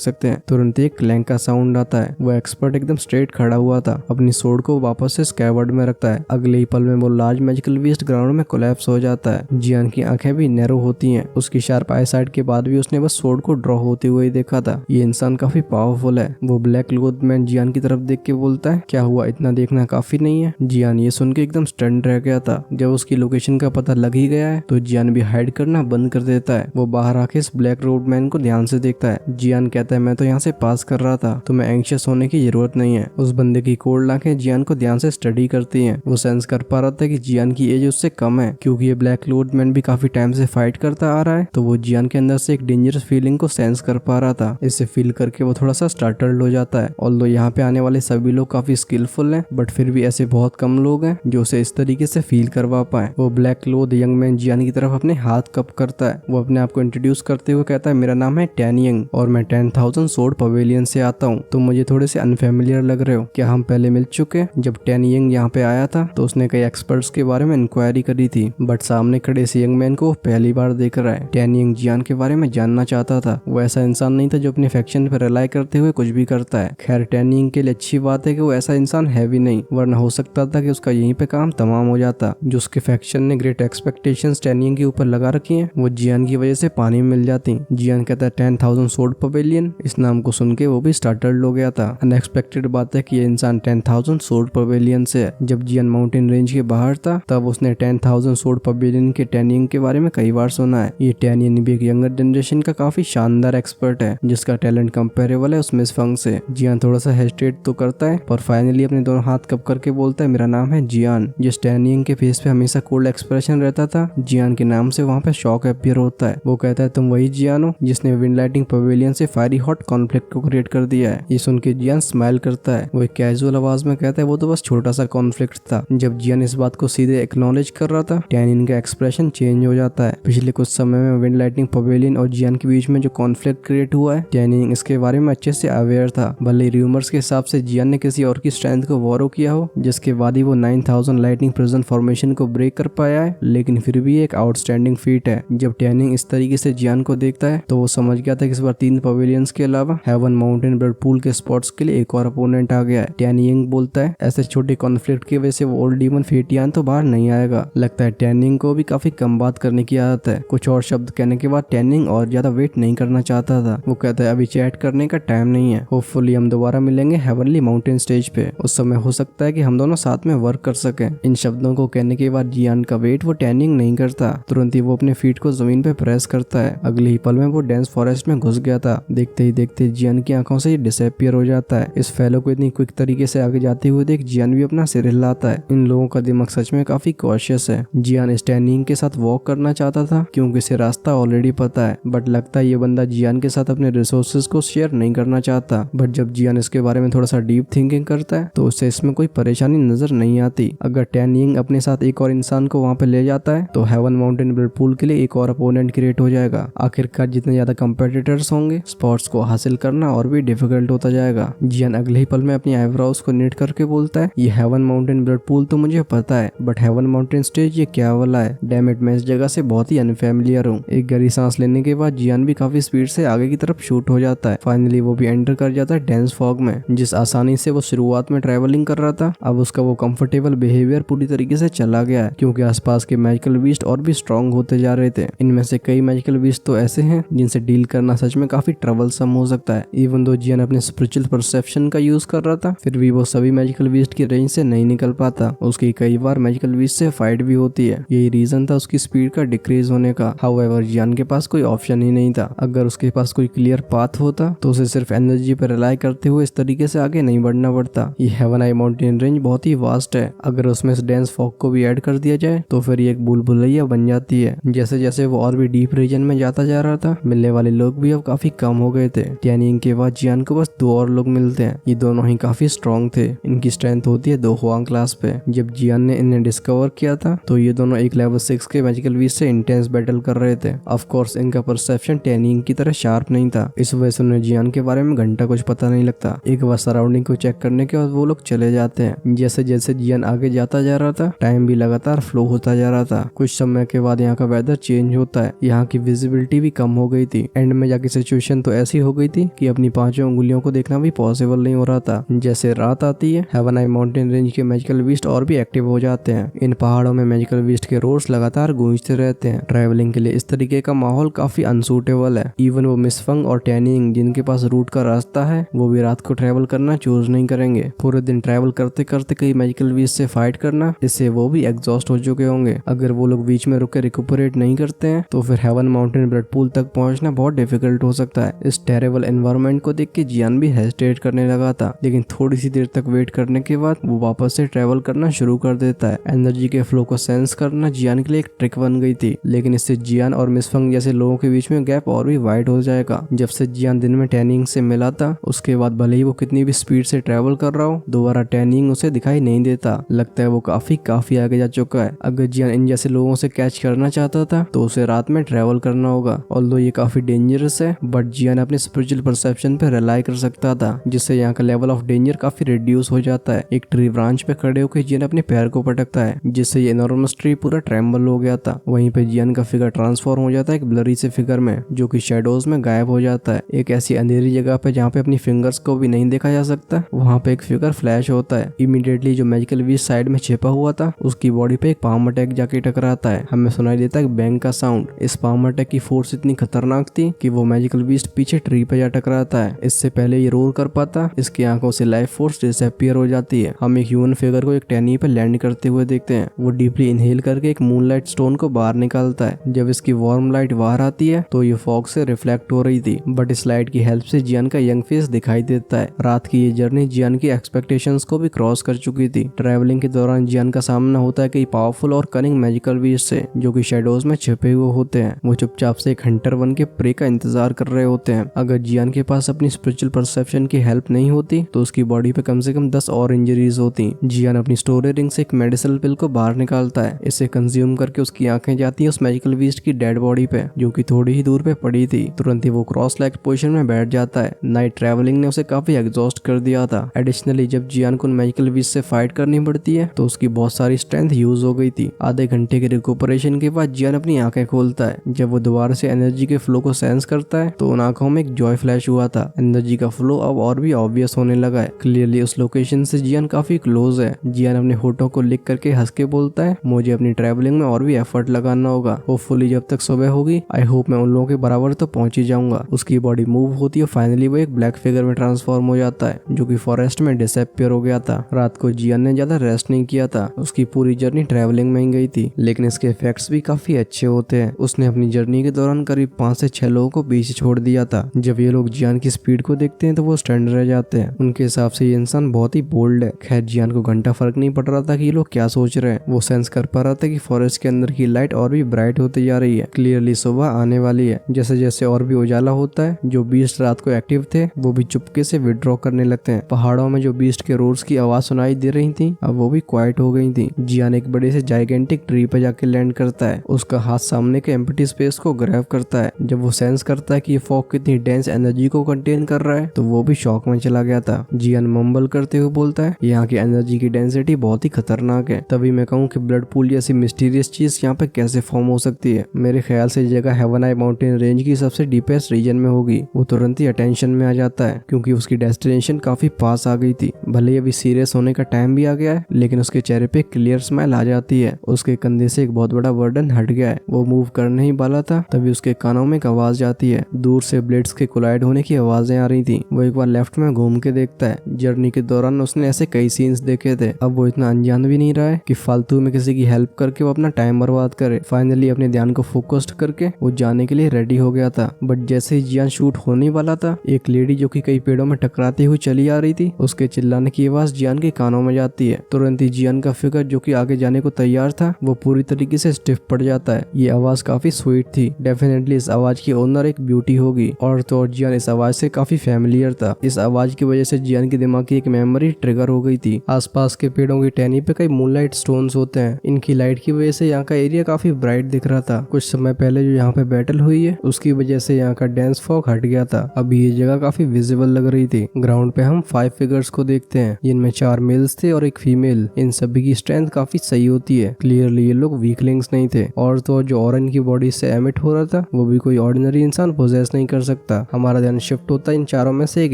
सकते हैं। तुरंत एक क्लैंक का साउंड आता है। वो एक्सपर्ट एकदम स्ट्रेट खड़ा हुआ था, अपनी सोड को वापस से स्कैवर्ड में रखता है। अगले ही पल में वो लार्ज मैजिकल बीस्ट ग्राउंड में कोलैप्स हो जाता है। जियान की आंखें भी नैरो होती हैं। उसकी शार्प आई साइट के बाद भी उसने बस सोड को ड्रॉ होते हुए ही देखा था। ये इंसान काफी पावरफुल है। वो ब्लैक क्लोथ मैन जियान की तरफ देख के बोलता है, क्या हुआ, इतना देखना काफी नहीं है? जियान ये सुन के एकदम स्टन्ड रह गया था। जब उसकी लोकेशन का पता लग ही गया है तो जियान भी हाइड करना बंद कर देता है। वो बाहर आके इस ब्लैक रोड मैन को ध्यान से देखता है। जियान कहता है, मैं तो यहाँ से पास कर रहा था, तुम्हें एंग्शियस होने की जरूरत नहीं है। उस बंदे की कोल्ड आंखें जियान को ध्यान से स्टडी करती हैं। वो सेंस कर पा रहा था कि जियान की एज उससे कम है, क्योंकि ये ब्लैक क्लोथ मैन भी काफी टाइम से फाइट करता आ रहा है। तो वो जियान के अंदर से एक डेंजरस फीलिंग को सेंस कर पा रहा था। इसे फील करके वो थोड़ा सा स्टार्टल्ड हो जाता है। ऑल्दो यहाँ पे आने वाले सभी लोग काफी स्किलफुल हैं, बट फिर भी ऐसे बहुत कम लोग हैं जो उसे इस तरीके से फील करवा पाए। वो ब्लैक क्लोथ यंग मैन जियान की तरफ अपने हाथ कप करता है। वो अपने आप को इंट्रोड्यूस करते हुए कहता है, मेरा नाम है टैनियंग और मैं 10,000 सोड पवेलियन से आता हूँ। तुम मुझे थोड़े से अनफेमिलियर लग रहे हो, क्या हम पहले मिल चुके? जब टैनियंग यहाँ पे आया था तो उसने कई एक्सपर्ट्स के बारे में इंक्वायरी करी थी, बट सामने खड़े इस यंग मैन को पहली बार देख रहा है। टैनियंग जियान के बारे में जानना चाहता था। वो ऐसा इंसान नहीं था जो अपने फैक्शन पर रिलाई करते हुए कुछ भी करता है। खैर टैनियंग के लिए अच्छी बात है कि वो ऐसा इंसान है भी नहीं, वरना हो सकता था कि उसका यहीं पे काम तमाम हो जाता। जो उसके फैक्शन ने ग्रेट एक्सपेक्टेशंस टैनियंग के ऊपर लगा रखी हैं, वो जियान की वजह से पानी में मिल जाती। जियान कहता है 10,000 सोड पवेलियन। इस नाम को सुन के वो भी स्टार्टल्ड हो गया था। अनएक्सपेक्टेड बात है कि ये इंसान 10,000 सोड पवेलियन से है। जब जियान माउंटेन रेंज के बाहर था तब उसने 10,000 सोड पवेलियन के टैनियंग के बारे में कई बार सुना है। ये टैनियंग भी एक यंगर जनरेशन का काफी शानदार एक्सपर्ट है, जिसका टैलेंट कंपेरेबल है उस मिस फंग से। जियान थोड़ा सा हेजिटेट तो करता है, पर फाइनली अपने दोनों हाथ कप करके बोलता है, मेरा नाम है जियान। जिस टैनियंग के फेस पे हमेशा कोल्ड एक्सप्रेशन रहता था, जियान के नाम से वहाँ पे शॉक अपीयर होता है। वो कहता है, तुम वही जियान हो जिसने विंड लाइटिंग पवेलियन से फायरी हॉट कॉन्फ्लिक्ट को क्रिएट कर दिया है। ये सुन के जियान स्माइल करता है। वो एक कैजुअल आवाज में कहता है, वो तो बस छोटा सा कॉन्फ्लिक्ट था। जब जियान इस बात को सीधे एक्नॉलेज कर रहा था, टैनियंग का एक्सप्रेशन चेंज हो जाता है। पिछले कुछ समय में विंड लाइटिंग पवेलियन और जियान के बीच में जो कॉन्फ्लिक्ट क्रिएट हुआ है, टैनियंग इसके बारे में अच्छे से अवेयर था। भले रूमर्स के हिसाब से जियान ने किसी और की स्ट्रेंथ को बोरो किया हो, जिसके बाद ही वो 9,000 लाइटनिंग प्रिजन फॉर्मेशन को ब्रेक कर पाया है, लेकिन फिर भी एक आउटस्टैंडिंग फीट है। जब टैनियंग इस तरीके से जियान को देखता है तो वो समझ गया था कि इस बार 3 पवेलियंस के अलावा हेवन माउंटेन ब्लड पूल के स्पॉट्स के लिए एक और अपोनेंट आ गया है। टैनियंग बोलता है, ऐसे छोटे कॉन्फ्लिक्ट की वजह से वो ओल्ड डीमन फेटियान तो बाहर नहीं आएगा। लगता है टैनियंग को भी काफी कम बात करने की आदत है। कुछ और शब्द कहने के बाद टैनियंग और ज्यादा वेट नहीं करना चाहता था। वो कहता है, अभी चैट करने का टाइम नहीं है। होपफुली हम दोबारा मिलेंगे हेवनली माउंटेन स्टेज पे। उस समय हो सकता है कि हम दोनों साथ में वर्क कर सकें। इन शब्दों को कहने के बाद जियान का वेट वो टैनियंग नहीं करता। तुरंत ही वो अपने फीट को जमीन पे प्रेस करता है। अगले ही पल में वो डेंस फॉरेस्ट में घुस गया था। देखते ही देखते जियान की आंखों से डिसअपियर हो जाता है। इस फैलो को इतनी क्विक तरीके से आगे जाते हुए देख जियान भी अपना सिर हिलाता है। इन लोगों का दिमाग सच में काफी कॉशियस है। जियान टैनियंग के साथ वॉक करना चाहता था क्योंकि इसे रास्ता ऑलरेडी पता है, बट लगता है ये बंदा जियान के साथ अपने रिसोर्सेज को शेयर नहीं करना चाहता। बट जब जियान इसके बारे में थोड़ा सा डीप थिंकिंग करता है तो उसे इसमें कोई परेशानी नजर नहीं आती। अगर टैनियंग अपने साथ एक और इंसान को वहाँ पे ले जाता है तो हेवन माउंटेन ब्लड पूल के लिए एक और अपोनेंट क्रिएट हो जाएगा। आखिरकार जितने ज्यादा कंपेटिटर्स होंगे, स्पॉट्स को हासिल करना और भी डिफिकल्ट होता जाएगा। जियान अगले ही पल में अपनी आईब्रोज को नीट करके बोलता है, ये हेवन माउंटेन ब्लड पूल तो मुझे पता है, बट हेवन माउंटेन स्टेज ये क्या वाला है? डैम इट, मैं इस जगह से बहुत ही अनफेमिलियर हूँ। एक गहरी सांस लेने के बाद जियान भी काफी स्पीड से आगे की तरफ शूट हो जाता है। फाइनली वो भी एंटर कर जाता है डेंस फॉग में। जिस आसानी से वो शुरुआत में ट्रैवलिंग कर रहा था, अब उसका वो कंफर्टेबल बिहेवियर पूरी तरीके से चला गया है, क्योंकि आसपास के मैजिकल बीस्ट और भी स्ट्रॉन्ग होते जा रहे थे। इनमें से कई मैजिकल बीस्ट तो ऐसे हैं जिनसे डील करना सच में काफी ट्रबलसम हो सकता है। इवन दो जियान अपने स्पिरिचुअल परसेप्शन का यूज कर रहा था, फिर भी वो सभी मैजिकल बीस्ट की रेंज से नहीं निकल पाता। उसकी कई बार मैजिकल बीस्ट से फाइट भी होती है। यही रीजन था उसकी स्पीड का डिक्रीज होने का। हाउएवर जियान के पास कोई ऑप्शन ही नहीं था। अगर उसके पास कोई क्लियर पाथ होता तो उसे सिर्फ एनर्जी पर रिलाई करते हुए इस तरीके से आगे नहीं बढ़ना पड़ता। ये हेवन आई माउंटेन रेंज बहुत ही वास्ट है। अगर उसमें इस डेंस फॉग को भी ऐड कर दिया जाए तो फिर ये एक भूल भुलैया बन जाती है। जैसे जैसे वो और भी डीप रीजन में जाता जा रहा था, मिलने वाले लोग भी अब काफी कम हो गए थे। टैनियंग के बाद जियान को बस 2 और लोग मिलते हैं। ये दोनों ही काफी स्ट्रॉन्ग थे। इनकी स्ट्रेंथ होती है 2 हुआंग क्लास पे। जब जियान ने इन्हें डिस्कवर किया था तो ये दोनों एक लेवल 6 के मैजिकल बीस्ट से इंटेंस बैटल कर रहे थे। ऑफ कोर्स इनका परसेप्शन टैनियंग की तरह शार्प नहीं था, इस वजह से उन्हें जियान के बारे में घंटा कुछ पता नहीं लगता। एक बार सराउंडिंग को चेक करने के बाद वो लोग चले जाते हैं। जैसे जैसे जियान आगे जाता जा रहा था, टाइम भी लगातार फ्लो होता जा रहा था। कुछ समय के बाद यहाँ का वेदर चेंज होता है। यहाँ की विजिबिलिटी भी कम हो गई थी। एंड में जाके सिचुएशन तो ऐसी हो गई थी कि अपनी 5 उंगलियों को देखना भी पॉसिबल नहीं हो रहा था। जैसे रात आती है, हेवन आई माउंटेन रेंज के मैजिकल बीस्ट और भी एक्टिव हो जाते हैं। इन पहाड़ों में मैजिकल बीस्ट के रोर्स लगातार गूंजते रहते हैं। ट्रैवलिंग के लिए इस तरीके का माहौल काफी अनसूटेबल है। इवन वो मिस फंग और टैनिंग जिनके पास रूट का रास्ता है, वो भी रात को ट्रैवल करना चूज नहीं करेंगे। पूरे दिन ट्रैवल करते करते कई मैजिकल बीस्ट से फाइट करना, इससे वो भी एग्जॉस्ट हो चुके होंगे। अगर वो लोग बीच में रुक के रिकूपरेट नहीं करते हैं तो फिर हेवन माउंटेन ब्लड पूल तक पहुंचना बहुत डिफिकल्ट हो सकता है। इस टेरेबल एनवायरनमेंट को देख के जियान भी हेजिटेट करने लगा था, लेकिन थोड़ी सी देर तक वेट करने के बाद वो वापस से ट्रैवल करना शुरू कर देता है। एनर्जी के फ्लो को सेंस करना जियान के लिए एक ट्रिक बन गई थी, लेकिन इससे जियान और मिस फंग जैसे लोगों के बीच में गैप और भी वाइड हो जाएगा। जब से जियान दिन में टैनिंग से मिला था, उसके बाद भले ही वो कितनी भी स्पीड से ट्रैवल कर रहा हो, दोबारा टैनिंग उसे दिखाई नहीं देता। लगता है वो काफी आगे जा चुका है। अगर जियान इन जैसे लोगों से कैच करना चाहता था तो उसे रात में ट्रैवल करना होगा। ऑल्दो ये काफी डेंजरस है, बट जियान अपने स्पिरिचुअल परसेप्शन पे रिलाई कर सकता था, जिससे यहाँ का लेवल ऑफ डेंजर काफी रिड्यूस हो जाता है। एक ट्री ब्रांच पे खड़े होकर जियान अपने पैर को पटकता है, जिससे ये एनॉर्मस ट्री पूरा ट्रेम्बल हो गया था। वहीं पे जियान का फिगर ट्रांसफॉर्म हो जाता है एक ब्लरी से फिगर में, जो कि शैडोज में गायब हो जाता है। एक ऐसी अंधेरी जगह पे जहाँ पे अपनी फिंगर्स को भी नहीं देखा जा सकता, वहाँ पे एक फिगर फ्लैश होता है। इमीडिएटली जो मैजिकल बीस्ट साइड में छिपा हुआ था, उसकी बॉडी पे एक पाम अटैक जाके टकराता है। हमें सुनाई देता है बैंग का साउंड। इस पाम अटैक की फोर्स इतनी खतरनाक थी कि वो मैजिकल बीस्ट पीछे ट्री पे जा टकराता है। इससे पहले ये रोर कर पाता, इसकी आंखों से लाइफ फोर्स डिसअपीयर हो जाती है। हम एक ह्यूमन फिगर को एक टैनी पे लैंड करते हुए देखते हैं। वो डीपली इनहेल करके एक मूनलाइट स्टोन को बाहर निकालता है। जब इसकी वार्म लाइट बाहर आती है तो ये फॉग से रिफ्लेक्ट हो रही थी, बट इस लाइट की हेल्प से जियान का यंग फेस दिखाई देता है। रात की ये जर्नी जियान की एक्सपेक्टेशंस को भी क्रॉस कर चुकी थी। ट्रैवलिंग के दौरान जियान का सामना होता है कई पावरफुल और कनिंग मैजिकल बीस्ट से, जो कि शैडोज में छिपे हुए होते हैं। वो चुपचाप से एक हंटर बन के प्रे का इंतजार कर रहे होते हैं। अगर जियान के पास अपनी स्पिरिचुअल परसेप्शन की हेल्प नहीं होती तो उसकी बॉडी पे कम से कम 10 और इंजरीज होती। जियान अपनी स्टोरी रिंग से एक मेडिसिनल पिल को बाहर निकालता है। इसे कंज्यूम करके उसकी आंखें जाती हैं उस मैजिकल बीस्ट की डेड बॉडी पे, जो कि थोड़ी ही दूर पे पड़ी थी। तुरंत ही वो क्रॉस लेग पोजीशन में बैठ जाता है। नाइट ट्रैवलिंग ने उसे काफी एग्जॉस्ट कर दिया था। एडिशनली जब जियान को मैजिकल बीस्ट से फाइट करनी पड़ती है तो उसकी बहुत सारी स्ट्रेंथ यूज हो गई थी। आधे घंटे के रिकूपरेशन के बाद जियान अपनी आंखें खोलता है। जब वो दोबारा से एनर्जी के फ्लो को सेंस करता है तो उन आंखों में एक जॉय फ्लैश हुआ था। एनर्जी का फ्लो अब और भी ऑब्वियस होने लगा है। क्लियरली उस लोकेशन से जियान काफी क्लोज है। जियान अपने होठों को लिख करके हंस के बोलता है, मुझे अपनी ट्रैवलिंग में और भी एफर्ट लगाना होगा। होपफुली जब तक सुबह होगी, आई होप मैं उन लोगों के बराबर तो पहुंच ही जाऊंगा। उसकी बॉडी मूव होती है, फाइनली वो एक ब्लैक फिगर में ट्रांसफॉर्म हो जाता है, जो कि फॉरेस्ट में डिसअपीयर हो गया था। रात को जियान ने ज्यादा रेस्ट नहीं किया था। उसकी पूरी जर्नी ट्रैवलिंग में ही गई थी, लेकिन इसके इफेक्ट्स भी काफी अच्छे होते हैं। उसने अपनी जर्नी के दौरान करीब 5 से 6 लोगों को पीछे छोड़ दिया था। जब ये लोग जियान की स्पीड को देखते हैं तो वो स्टैंड रह जाते हैं। उनके हिसाब से ये इंसान बहुत ही बोल्ड है। खैर जियान को घंटा फर्क नहीं पड़ रहा था कि ये लोग क्या सोच रहे हैं। वो सेंस कर पा रहा था कि फॉरेस्ट के अंदर की लाइट और भी ब्राइट होती जा रही है। क्लियरली सुबह आने वाली है। जैसे जैसे और भी उजाला होता है, जो बीस्ट रात को एक्टिव थे वो भी चुपके से विड्रॉ करने लगते हैं। पहाड़ों में जो बीस्ट के रोर्स की आवाज सुनाई दे रही थी, अब वो भी क्वाइट हो गई थी। जियान एक बड़े से जाइगेंटिक ट्री पे जाके लैंड करता है। उसका हाथ सामने के एम्प्टी स्पेस को ग्रैब करता है। जब वो सेंस करता है कि ये फॉग कितनी डेंस एनर्जी को कंटेन कर रहा है, तो वो भी शॉक में चला गया था। जियान मम्बल करते हुए बोलता है, यहाँ की एनर्जी की डेंसिटी बहुत ही खतरनाक है। तभी मैं कहूँ कि ब्लड पूल जैसी मिस्टीरियस चीज यहाँ पे कैसे फॉर्म हो सकती है। मेरे ख्याल से जगह हेवन आई माउंटेन रेंज की सबसे डीपेस्ट रीजन में होगी। वो तुरंत ही अटेंशन में आ जाता है, क्योंकि उसकी डेस्टिनेशन काफी पास आ गई थी। भले ही अभी सीरियस होने का टाइम भी आ गया है, लेकिन उसके चेहरे पे क्लियर स्माइल आ जाती है। उसके कंधे से एक बहुत बड़ा बर्डन हट गया है। वो मूव करने ही वाला था, तभी उसके कानों में एक आवाज आती है। दूर से ब्लेड्स के कोलाइड होने की आवाजें आ रही थी। वो एक बार लेफ्ट में घूम के देखता है। जर्नी के दौरान उसने ऐसे कई सीन्स देखे थे। अब वो इतना अनजान भी नहीं रहा है कि फालतू में किसी की हेल्प करके वो अपना टाइम बर्बाद करे। फाइनली अपने ध्यान को फोकस्ड करके वो जाने के लिए रेडी हो गया था। बट जैसे ही जियान शूट होने वाला था, एक लेडी जो कि कई पेड़ों में टकराती हुई चली आ रही थी, उसके चिल्लाने की आवाज जियान के कानों में जाती है। तुरंत ही जियान का फिगर जो कि आगे जाने को तैयार था, वो पूरी तरीके से स्टिफ पड़ जाता है। ये आवाज काफी स्वीट थी। डेफिनेटली इस आवाज की ओनर एक ब्यूटी होगी, और तो और जियान इस आवाज से काफी फैमिलियर था। इस आवाज की वजह से जियान के दिमाग की एक मेमोरी ट्रिगर हो गई थी। आसपास के पेड़ों की टहनी पे कई मूनलाइट स्टोन्स होते हैं। इनकी लाइट की वजह से यहाँ का एरिया काफी ब्राइट दिख रहा था। कुछ समय पहले जो यहाँ पे बैटल हुई है, उसकी वजह से यहाँ का डेंस फॉग हट गया था। अभी ये जगह काफी विजिबल लग रही थी। ग्राउंड पे हम 5 फिगर्स को देखते हैं, जिनमें 4 मेल्स थे और एक फीमेल। इन सभी की स्ट्रेंथ काफी सही होती है। क्लियरली ये लोग वीकलिंग्स नहीं थे। और तो जो ऑरेंज की बॉडी से एमिट हो रहा था, वो वो भी कोई ऑर्डिनरी इंसान पोजेस नहीं कर सकता। हमारा ध्यान शिफ्ट होता है इन चारों में से एक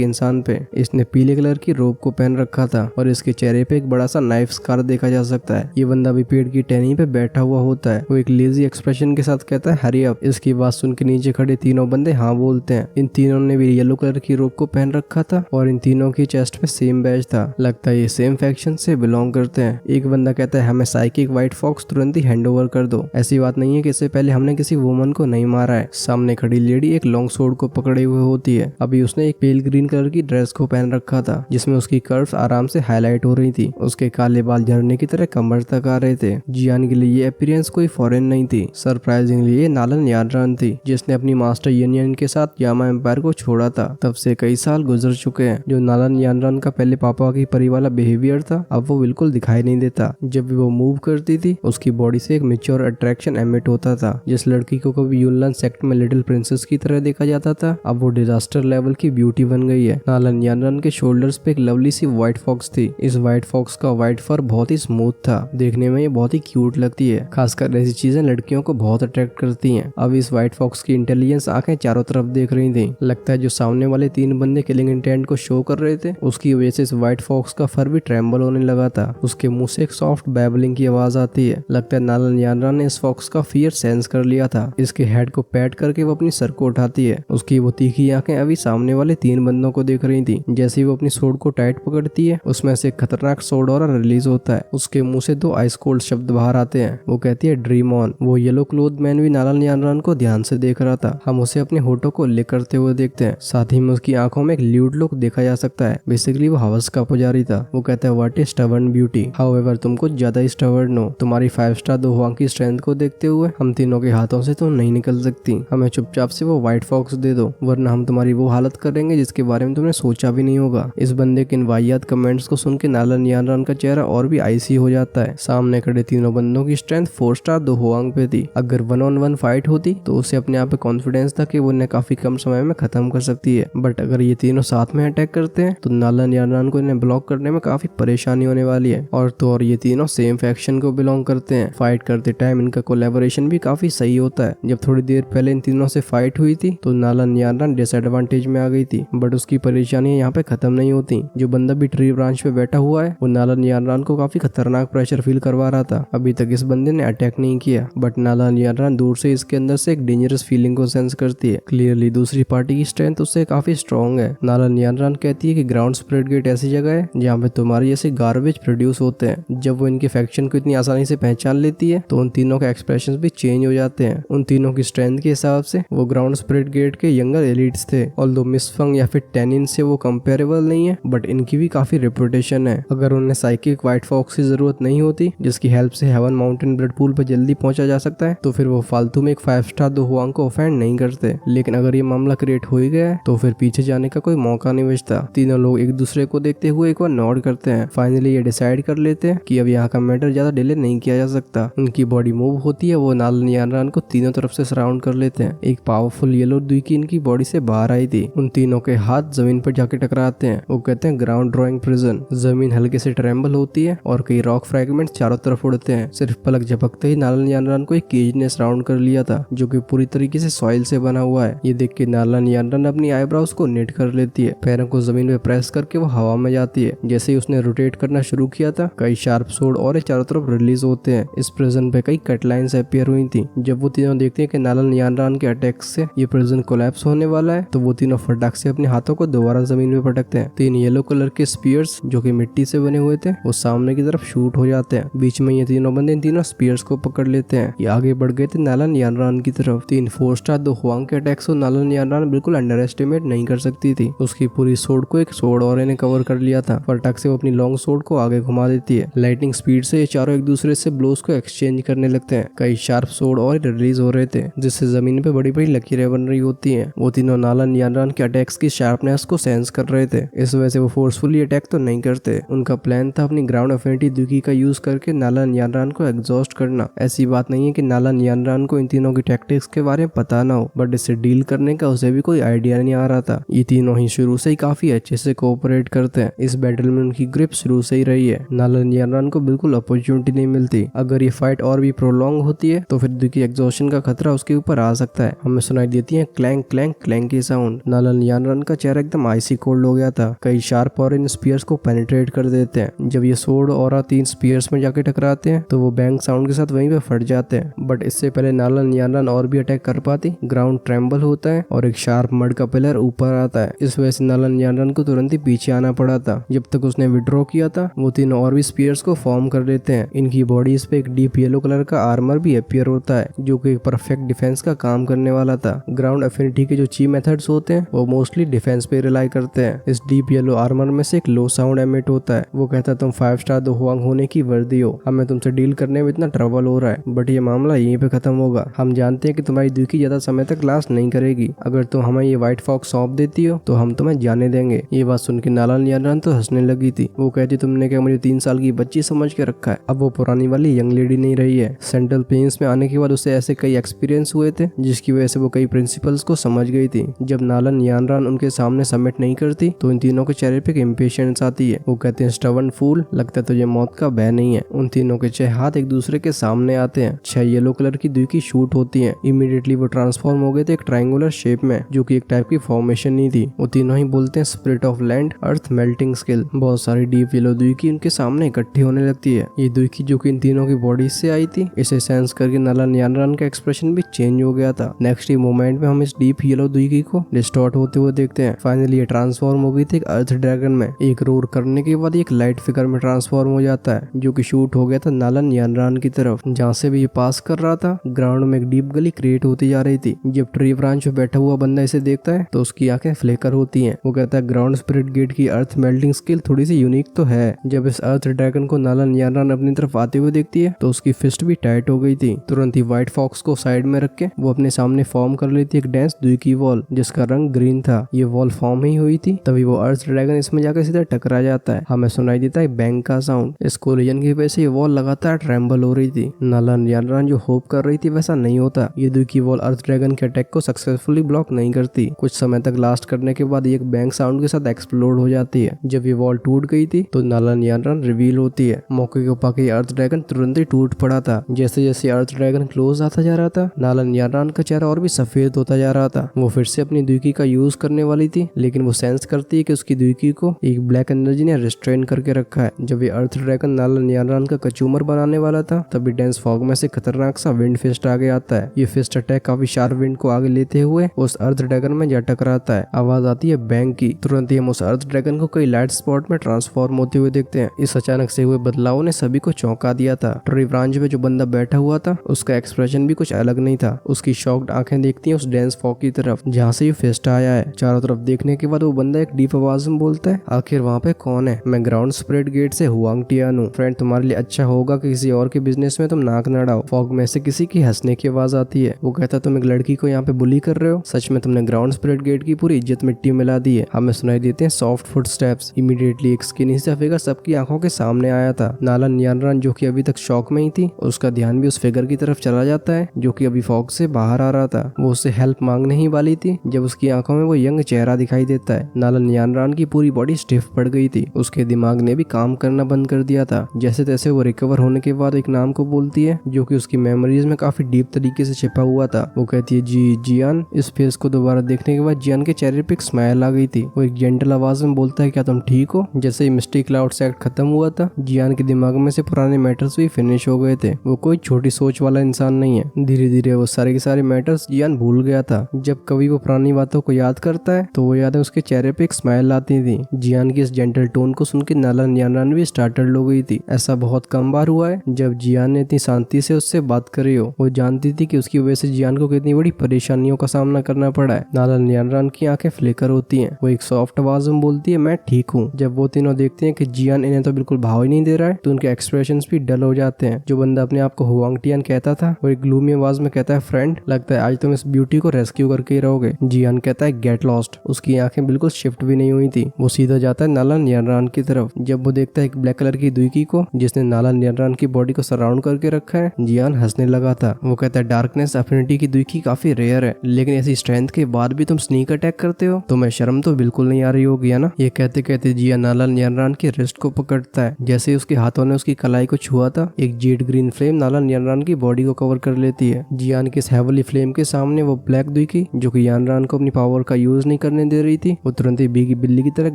इंसान पे। इसने पीले कलर की रोब को पहन रखा था और इसके चेहरे पे एक बड़ा सा नाइफ स्कार देखा जा सकता है। ये बंदा भी पेड़ की टहनी पे बैठा हुआ होता है। वो एक लेजी एक्सप्रेशन के साथ कहता है हरी अप। इसकी बात सुन के नीचे खड़े तीनों बंदे हाँ बोलते हैं। इन तीनों ने भी येलो कलर की रोब को पहन रखा था और इन तीनों की चेस्ट पे सेम बैज था। लगता है ये सेम फैक्शन से बिलोंग करते हैं। एक बंदा कहता है हमें साइकिक व्हाइट फॉक्स तुरंत ही हैंड ओवर कर दो। ऐसी बात नहीं है कि इससे पहले हमने किसी वुमन को नहीं मारा है। सामने खड़ी लेडी एक लॉन्ग सोर्ड को पकड़े हुए होती है। अभी उसने एक पेल ग्रीन कलर की ड्रेस को पहन रखा था जिसमें उसकी कर्व्स आराम से हाईलाइट हो रही थी। उसके काले बाल झरने की तरह कमर तक आ रहे थे। जियान के लिए ये अपीयरेंस कोई फॉरेन नहीं थी। सरप्राइजिंगली ये नालन यानरान थी जिसने अपनी मास्टर यूनियन के साथ यामा एम्पायर को छोड़ा था। तब से कई साल गुजर चुके हैं। जो नालन यानरान का पहले पापा की परी वाला बिहेवियर था अब वो बिल्कुल दिखाई नहीं देता। जब भी वो मूव करती थी उसकी बॉडी से एक मैच्योर अट्रैक्शन एमिट होता था। जिस लड़की को कभी यूनलन सेक्ट में लिटिल प्रिंसेस की तरह देखा जाता था अब वो डिजास्टर लेवल की ब्यूटी बन गई है। नालन यानरान के शोल्डर्स पे एक लवली सी व्हाइट फॉक्स थी। इस व्हाइट फॉक्स का व्हाइट फर बहुत ही स्मूथ था। देखने में ये बहुत ही क्यूट लगती है। खासकर ऐसी चीजें लड़कियों को बहुत अट्रैक्ट करती हैं। अब इस व्हाइट फॉक्स की इंटेलिजेंस आंखें चारों तरफ देख रही थी। लगता है जो सामने वाले तीन बंदे किलिंग इंटेंट को शो कर रहे थे उसकी वजह से इस व्हाइट फॉक्स का फर भी ट्रेम्बल होने लगा था। उसके मुंह से एक सॉफ्ट बैबलिंग की आवाज आती है। लगता है नालन यानरान ने इस फॉक्स का फियर सेंस कर लिया था। इसके हेड को पैट करके वो अपनी सर को उठाती है। उसकी वो तीखी आंखें अभी सामने वाले तीन बंदों को देख रही थी। जैसे ही वो अपनी सोड को टाइट पकड़ती है उसमें से खतरनाक सोड और रिलीज होता है। उसके मुंह से दो आइस कोल्ड शब्द बाहर आते हैं। वो कहती है ड्रीम ऑन। वो येलो क्लोथ मैन भी नालन यानरान को ध्यान से देख रहा था। हम उसे अपने होठों को लिक करते हुए देखते हैं। साथ ही में उसकी आंखों में एक ल्यूड लुक देखा जा सकता है। बेसिकली वो हवस का पुजारी था। वो कहता है what is stubborn beauty, however तुम कुछ ज्यादा स्टबर्न हो। तुम्हारी 5 स्टार दो हुआंग की स्ट्रेंथ को देखते हुए हम तीनों के हाथों से तुम नहीं निकल सकती। हमें चुपचाप से वो व्हाइट फॉक्स दे दो वरना हम तुम्हारी वो हालत करेंगे जिसके बारे में तुमने सोचा भी नहीं होगा। इस बंदे के इन वाहियात कमेंट्स को सुन के नालन यानरान का चेहरा और भी आइसी हो जाता है। सामने खड़े तीनों बंदों की स्ट्रेंथ 4 स्टार दो हुआंग पे थी। अगर 1-on-1 फाइट होती तो उसे अपने आप पे कॉन्फिडेंस था कि वो इन्हें काफी कम समय में खत्म कर सकती है। बट अगर ये तीनों साथ में अटैक करते हैं तो नालन यानरान को इन्हें ब्लॉक करने में काफी परेशानी होने वाली है। और ये तीनों सेम फैक्शन को बिलोंग करते हैं। फाइट करते टाइम इनका कोलैबोरेशन भी काफी सही होता है। जब थोड़ी देर पहले इन तीनों से फाइट हुई थी तो नालन यानरान डिसएडवांटेज में आ गई थी बट उसकी परेशानियां यहाँ पे खत्म नहीं होती। जो बंदा भी ट्री ब्रांच पे बैठा हुआ है वो नालन यानरान को काफी खतरनाक प्रेशर फील करवा रहा था। अभी तक इस बंदे ने अटैक नहीं किया बट नालन यानरान दूर से इसके अंदर से एक डेंजरस फीलिंग को सेंस करती है। क्लियरली दूसरी पार्टी की स्ट्रेंथ उससे काफी स्ट्रॉन्ग है। नालन यानरान कहती है कि ग्राउंड स्प्रेड गेट ऐसी जगह है जहाँ पे तुम्हारे जैसे गार्बेज प्रोड्यूस होते हैं। जब वो इनके फैक्शन को इतनी आसानी से पहचान लेती है तो उन तीनों के एक्सप्रेशंस भी चेंज हो जाते हैं। उन तीनों की स्ट्रेंथ के हिसाब से वो ग्राउंड स्प्रेड गेट के यंगर एलिट्स थे। ऑल्दो मिस फंग या फिर टेनिन से वो कंपेरेबल नहीं है बट इनकी भी काफी रेपुटेशन है। अगर उन्हें साइकिक व्हाइट फॉक्स की जरूरत नहीं होती जिसकी हेल्प से हेवन माउंटेन ब्लड पूल पर जल्दी पहुंचा जा सकता है तो फिर वो फालतू में एक 5 स्टार दो हुआंग को ऑफेंड नहीं करते। लेकिन अगर ये मामला क्रिएट हो ही गया है तो फिर पीछे जाने का कोई मौका नहीं बचता। तीनों लोग एक दूसरे को देखते हुए एक बार नॉड करते हैं। फाइनली ये डिसाइड कर लेते हैं कि अब यहाँ का मैटर ज्यादा डिले नहीं किया जा सकता। उनकी बॉडी मूव होती है। वो नालन यानरान को तीनों तरफ से सराउंड कर लेते हैं। एक पावरफुल येलो दुई इनकी बॉडी से बाहर आई थी। उन तीनों के हाथ जमीन पर जाके टकराते हैं। वो कहते हैं ग्राउंड ड्रॉइंग प्रिजन। जमीन हल्के से ट्रेम्बल होती है और कई रॉक फ्रैगमेंट्स चारों तरफ उड़ते हैं। सिर्फ पलक झपकते ही नालन यानरान को एक केज ने सराउंड कर लिया था जो कि पूरी तरीके से सॉइल से बना हुआ है। ये देख के नालन यानरान अपनी आईब्रोज को निट कर लेती है। पैरों को जमीन पे प्रेस करके वो हवा में जाती है। जैसे ही उसने रोटेट करना शुरू किया था कई शार्प सोड और चारों तरफ रिलीज होते हैं। इस प्रिजन पे कई कट लाइन्स अपीयर हुई थी। जब वो तीनों देखते हैं कि नालन यानरान के अटैक से ये प्रिजन कोलैप्स होने वाला है तो वो तीनों फटाक से अपने हाथों को दोबारा जमीन में पटकते हैं। 3 येलो कलर के स्पीयर्स जो कि मिट्टी से बने हुए थे वो सामने की तरफ शूट हो जाते हैं। बीच में ये तीनों बंदे इन तीनों स्पीयर्स को पकड़ लेते हैं। ये आगे बढ़ गए थे नालन यानरान की तरफ। 3 4 स्टार दो हुआंग के अटैक्स को नालन यानरान बिल्कुल अंडर एस्टिमेट नहीं कर सकती थी। उसकी पूरी सोड को एक सोड और ने कवर कर लिया था। फटाक से वो अपनी लॉन्ग सोड को आगे घुमा देती है। लाइटिंग स्पीड से ये चारों एक दूसरे से ब्लोज को एक्सचेंज करने लगते हैं। कई शार्प सोड और रिलीज हो रहे थे जिससे जमीन पे बड़ी बड़ी लकीरें बन रही होती हैं। वो तीनों नालन यानरान के अटैक्स की शार्पनेस को सेंस कर रहे थे। इस वजह से वो फोर्सफुली अटैक तो नहीं करते। उनका प्लान था अपनी ग्राउंड एफिनिटी दुकी का यूज करके नालन यानरान को एग्जॉस्ट करना। ऐसी बात नहीं है कि नालन यानरान को इन तीनों की टैक्टिक्स के बारे में पता ना हो बट इससे डील करने का उसे भी कोई आइडिया नहीं आ रहा था। ये तीनों ही शुरू से ही काफी अच्छे से कोऑपरेट करते हैं। इस बैटल में उनकी ग्रिप शुरू से ही रही है। नालन यानरान को बिल्कुल अपॉर्चुनिटी नहीं मिलती। अगर ये फाइट और भी प्रोलॉन्ग होती है तो फिर दुकी एग्जॉस्शन का खतरा उसके ऊपर ऊपर आ सकता है। हमें सुनाई देती है क्लैंक क्लैंक क्लैंक की साउंड। नालन यानरन का चेहरा एकदम आइसी कोल्ड हो गया था। कई शार्प और इन स्पीयर्स को पेनिट्रेट कर देते हैं। जब ये सोर्ड और 3 स्पीयर्स में जाके टकराते हैं तो वो बैंग साउंड के साथ वहीं पे फट जाते हैं। बट इससे पहले नालन यानरन और भी अटैक कर पाती, ग्राउंड ट्रेम्बल होता है और एक शार्प मड का पिलर ऊपर आता है। इस वजह से नालन यानरन को तुरंत ही पीछे आना पड़ा था। जब तक उसने विड्रॉ किया था वो तीनों और भी स्पीयर्स को फॉर्म कर लेते हैं। इनकी बॉडीज पे एक डीप येलो कलर का आर्मर भी अपीयर होता है जो कि एक परफेक्ट डिफेंस का काम करने वाला था। ग्राउंड एफिनिटी के जो ची मेथड्स होते हैं वो मोस्टली डिफेंस पे रिलाई करते हैं। इस डीप येलो आर्मर में से एक लो साउंड एमिट होता है। वो कहता है तुम 5 स्टार दो हुआंग होने की वर्दी हो, हमें तुमसे डील करने में इतना ट्रबल हो रहा है, बट ये मामला यहीं पे खत्म होगा। हम जानते हैं कि तुम्हारी दुखी ज्यादा समय तक लास्ट नहीं करेगी। अगर तुम हमें ये व्हाइट फॉक्स सौंप देती हो तो हम तुम्हें जाने देंगे। ये बात सुन के नालन यानरन तो हंसने लगी थी। वो कहती तुमने क्या मुझे 3 साल की बच्ची समझ के रखा है। अब वो पुरानी वाली यंग लेडी नहीं रही है। सेंट्रल प्लेन्स में आने के बाद उसे ऐसे कई एक्सपीरियंस हुए थे जिसकी वजह से वो कई प्रिंसिपल्स को समझ गई थी। जब नालन यानरन उनके सामने सबमिट नहीं करती तो इन तीनों के चेहरे पे एक इम्पेशंस आती है। वो कहते हैं स्टबर्न फूल, लगता है तुझे मौत का भय नहीं है। उन तीनों के 6 हाथ एक दूसरे के सामने आते हैं। 6 येलो कलर की दुई शूट होती है। इमीडिएटली वो ट्रांसफॉर्म हो गए थे एक ट्रायंगुलर शेप में जो कि एक टाइप की फॉर्मेशन नहीं थी। वो तीनों ही बोलते हैं spirit of land earth melting skill. बहुत सारी डीप येलो दुई उनके सामने इकट्ठी होने लगती है। ये दुई जो कि इन तीनों की बॉडी से आई थी, इसे सेंस करके नालन यानरन का एक्सप्रेशन भी चेंज हो गया था। नेक्स्ट ही मोमेंट में हम इस डीप येलो दुई को डिस्टॉर्ट होते हुए देखते हैं। फाइनली ये ट्रांसफॉर्म हो गई थी एक अर्थ ड्रैगन में। एक रोर करने के बाद एक लाइट फिगर में ट्रांसफॉर्म हो जाता है जो कि शूट हो गया था नालन यानरन की तरफ। जहाँ से भी ये पास कर रहा था ग्राउंड में एक डीप गली क्रिएट होती जा रही थी। जब ट्री ब्रांच पे बैठा हुआ बंदा इसे देखता है तो उसकी आंखें फ्लेकर होती हैं। वो कहता है ग्राउंड स्पिरिट गेट की अर्थ मेल्टिंग स्किल थोड़ी सी यूनिक तो है। जब इस अर्थ ड्रैगन को नालन यानरन अपनी तरफ आते हुए देखती है तो उसकी फिस्ट भी टाइट हो गई थी। तुरंत ही व्हाइट फॉक्स को साइड में रख के वो अपने सामने फॉर्म कर लेती एक डेंस दुई की वॉल जिसका रंग ग्रीन था। ये वॉल फॉर्म ही हुई थी तभी वो अर्थ ड्रैगन इसमें जाकर सीधा टकरा जाता है। हमें सुनाई देता है बैंग का साउंड। इस कोलिजन की वजह से ये वॉल लगातार ट्रेम्बल हो रही थी। नालन यानरन जो होप कर रही थी वैसा नहीं होता। ये दुई की वॉल अर्थ ड्रैगन के अटैक को सक्सेसफुली ब्लॉक नहीं करती। कुछ समय तक लास्ट करने के बाद एक बैंग साउंड के साथ एक्सप्लोड हो जाती है। जब ये वॉल टूट गई थी तो नालन यानरन रिवील होती है। मौके के पाके अर्थ ड्रैगन तुरंत ही टूट पड़ा था। जैसे जैसे अर्थ ड्रैगन क्लोज आता जा रहा था नालन यानरन का चेहरा और भी सफेद होता जा रहा था। वो फिर से अपनी दुई का यूज करने वाली थी लेकिन वो सेंस करती है कि उसकी दुई को एक ब्लैक एनर्जी ने रिस्ट्रेन करके रखा है। जब ये अर्थ ड्रैगन नालन यानरन का कचूमर बनाने वाला था तभी डेंस फॉग में से खतरनाक सा विंड फिस्ट आगे आता है। ये फिस्ट अटैक काफी शार्प विंड को आगे लेते हुए उस अर्थ ड्रैगन में जा टकराता है। आवाज आती है बैंग की। तुरंत ही हम उस अर्थ ड्रैगन को कई लाइट स्पॉट में ट्रांसफॉर्म होते हुए देखते हैं। इस अचानक से हुए बदलाव ने सभी को चौंका दिया था। ट्री ब्रांच में जो बंदा बैठा हुआ था उसका एक्सप्रेशन भी कुछ अलग नहीं था। उसकी शॉक्ड आंखें देखती हैं उस डेंस फॉग की तरफ जहाँ से ये फिस्ट आया है। चारों तरफ देखने के बाद वो बंदा एक डीप आवाज में बोलता है आखिर वहाँ पे कौन है? मैं ग्राउंड स्पिरिट गेट से हुआंग टियान हूँ। फ्रेंड तुम्हारे लिए अच्छा होगा कि किसी और के बिजनेस में तुम नाक न अड़ाओ। फॉग में से किसी की हंसने की आवाज आती है। वो कहता तुम एक लड़की को यहाँ पे बुली कर रहे हो? सच में तुमने ग्राउंड स्पिरिट गेट की पूरी इज्जत मिट्टी मिला दी है। हमें सुनाई देते हैं सॉफ्ट फुट स्टेप्स। इमीडिएटली एक स्किनी सा फिगर सबकी आंखों के सामने आया था। नालन यानरन जो कि अभी तक शॉक में ही थी उसका ध्यान भी उस फिगर की तरफ चला जाता है जो कि अभी फॉग से बाहर आ रहा था। वो उससे हेल्प मांगने ही वाली थी जब उसकी आंखों में वो यंग चेहरा दिखाई देता है। नालन यानरन की पूरी बॉडी स्टिफ पड़ गई थी। उसके दिमाग ने भी काम करना बंद कर दिया था। जैसे तैसे वो रिकवर होने के बाद एक नाम को बोलती है जो कि उसकी मेमोरीज में काफी डीप तरीके से छिपा हुआ था। वो कहती है जी जियान। इस फेस को दोबारा देखने के बाद जियान के चेहरे पे एक स्माइल आ गई थी। वो एक जेंटल आवाज में बोलता है क्या तुम ठीक हो? जैसे ही मिस्टी क्लाउड से एक्ट खत्म हुआ था जियान के दिमाग में से पुराने मैटर्स भी फिनिश हो गए थे। वो कोई छोटी सोच वाला इंसान नहीं है। धीरे धीरे वो सारे के सारे मैटर्स जियान भूल गया था। जब कभी वो पुरानी बातों को याद करता है तो वो यादें उसके चेहरे पे एक स्माइल आती थी। जियान की इस जेंटल टोन को सुन के नालन यानरन भी स्टार्टल्ड हो गई थी। ऐसा बहुत कम बार हुआ है जब जियान ने इतनी शांति से उससे बात करी हो। वो जानती थी कि उसकी वजह से जियान को कितनी बड़ी परेशानियों का सामना करना पड़ा है। नालन यानरन की आंखें फ्लिकर होती हैं। वो एक सॉफ्ट आवाज में बोलती है मैं ठीक हूँ। जब वो तीनों देखते हैं कि जियान इन्हें तो बिल्कुल भाव ही नहीं दे रहा है तो उनके एक्सप्रेशंस भी डल हो जाते हैं। जो बंदा अपने आप को हुआंग टियान कहता था वो एक ग्लूमी आवाज में कहता है फ्रेंड लगता है आज तुम इस ब्यूटी को रेस्क्यू करके ही रहोगे। जियान कहता है गेट लॉस्ट। उसकी आंखें बिल्कुल शिफ्ट भी नहीं हुई थी। वो सीधा जाता है नालन यानरन की तरफ। जब वो देखता है एक ब्लैक कलर की दुई को जिसने नालन यानरन की बॉडी को सराउंड करके रखा है, जियान हंसने लगा था। वो कहता है डार्कनेस एफिनिटी की दुई काफी रेयर है लेकिन ऐसी स्ट्रेंथ के बाद भी तुम स्नीक अटैक करते हो तो मैं शर्म तो बिल्कुल नहीं आ रही होगी है ना? ये कहते कहते जियान नालन यानरन के रिस्ट को पकड़ता है। जैसे ही उसके हाथों ने उसकी कलाई को छुआ था एक जेड ग्रीन फ्लेम नालन यानरन की बॉडी को कवर कर लेती है। जियान की इस हेवली फ्लेम के सामने वो ब्लैक दुई जो कि यानरान को अपनी पावर का यूज नहीं करने दे रही थी, वो तुरंत ही भीगी बिल्ली की तरह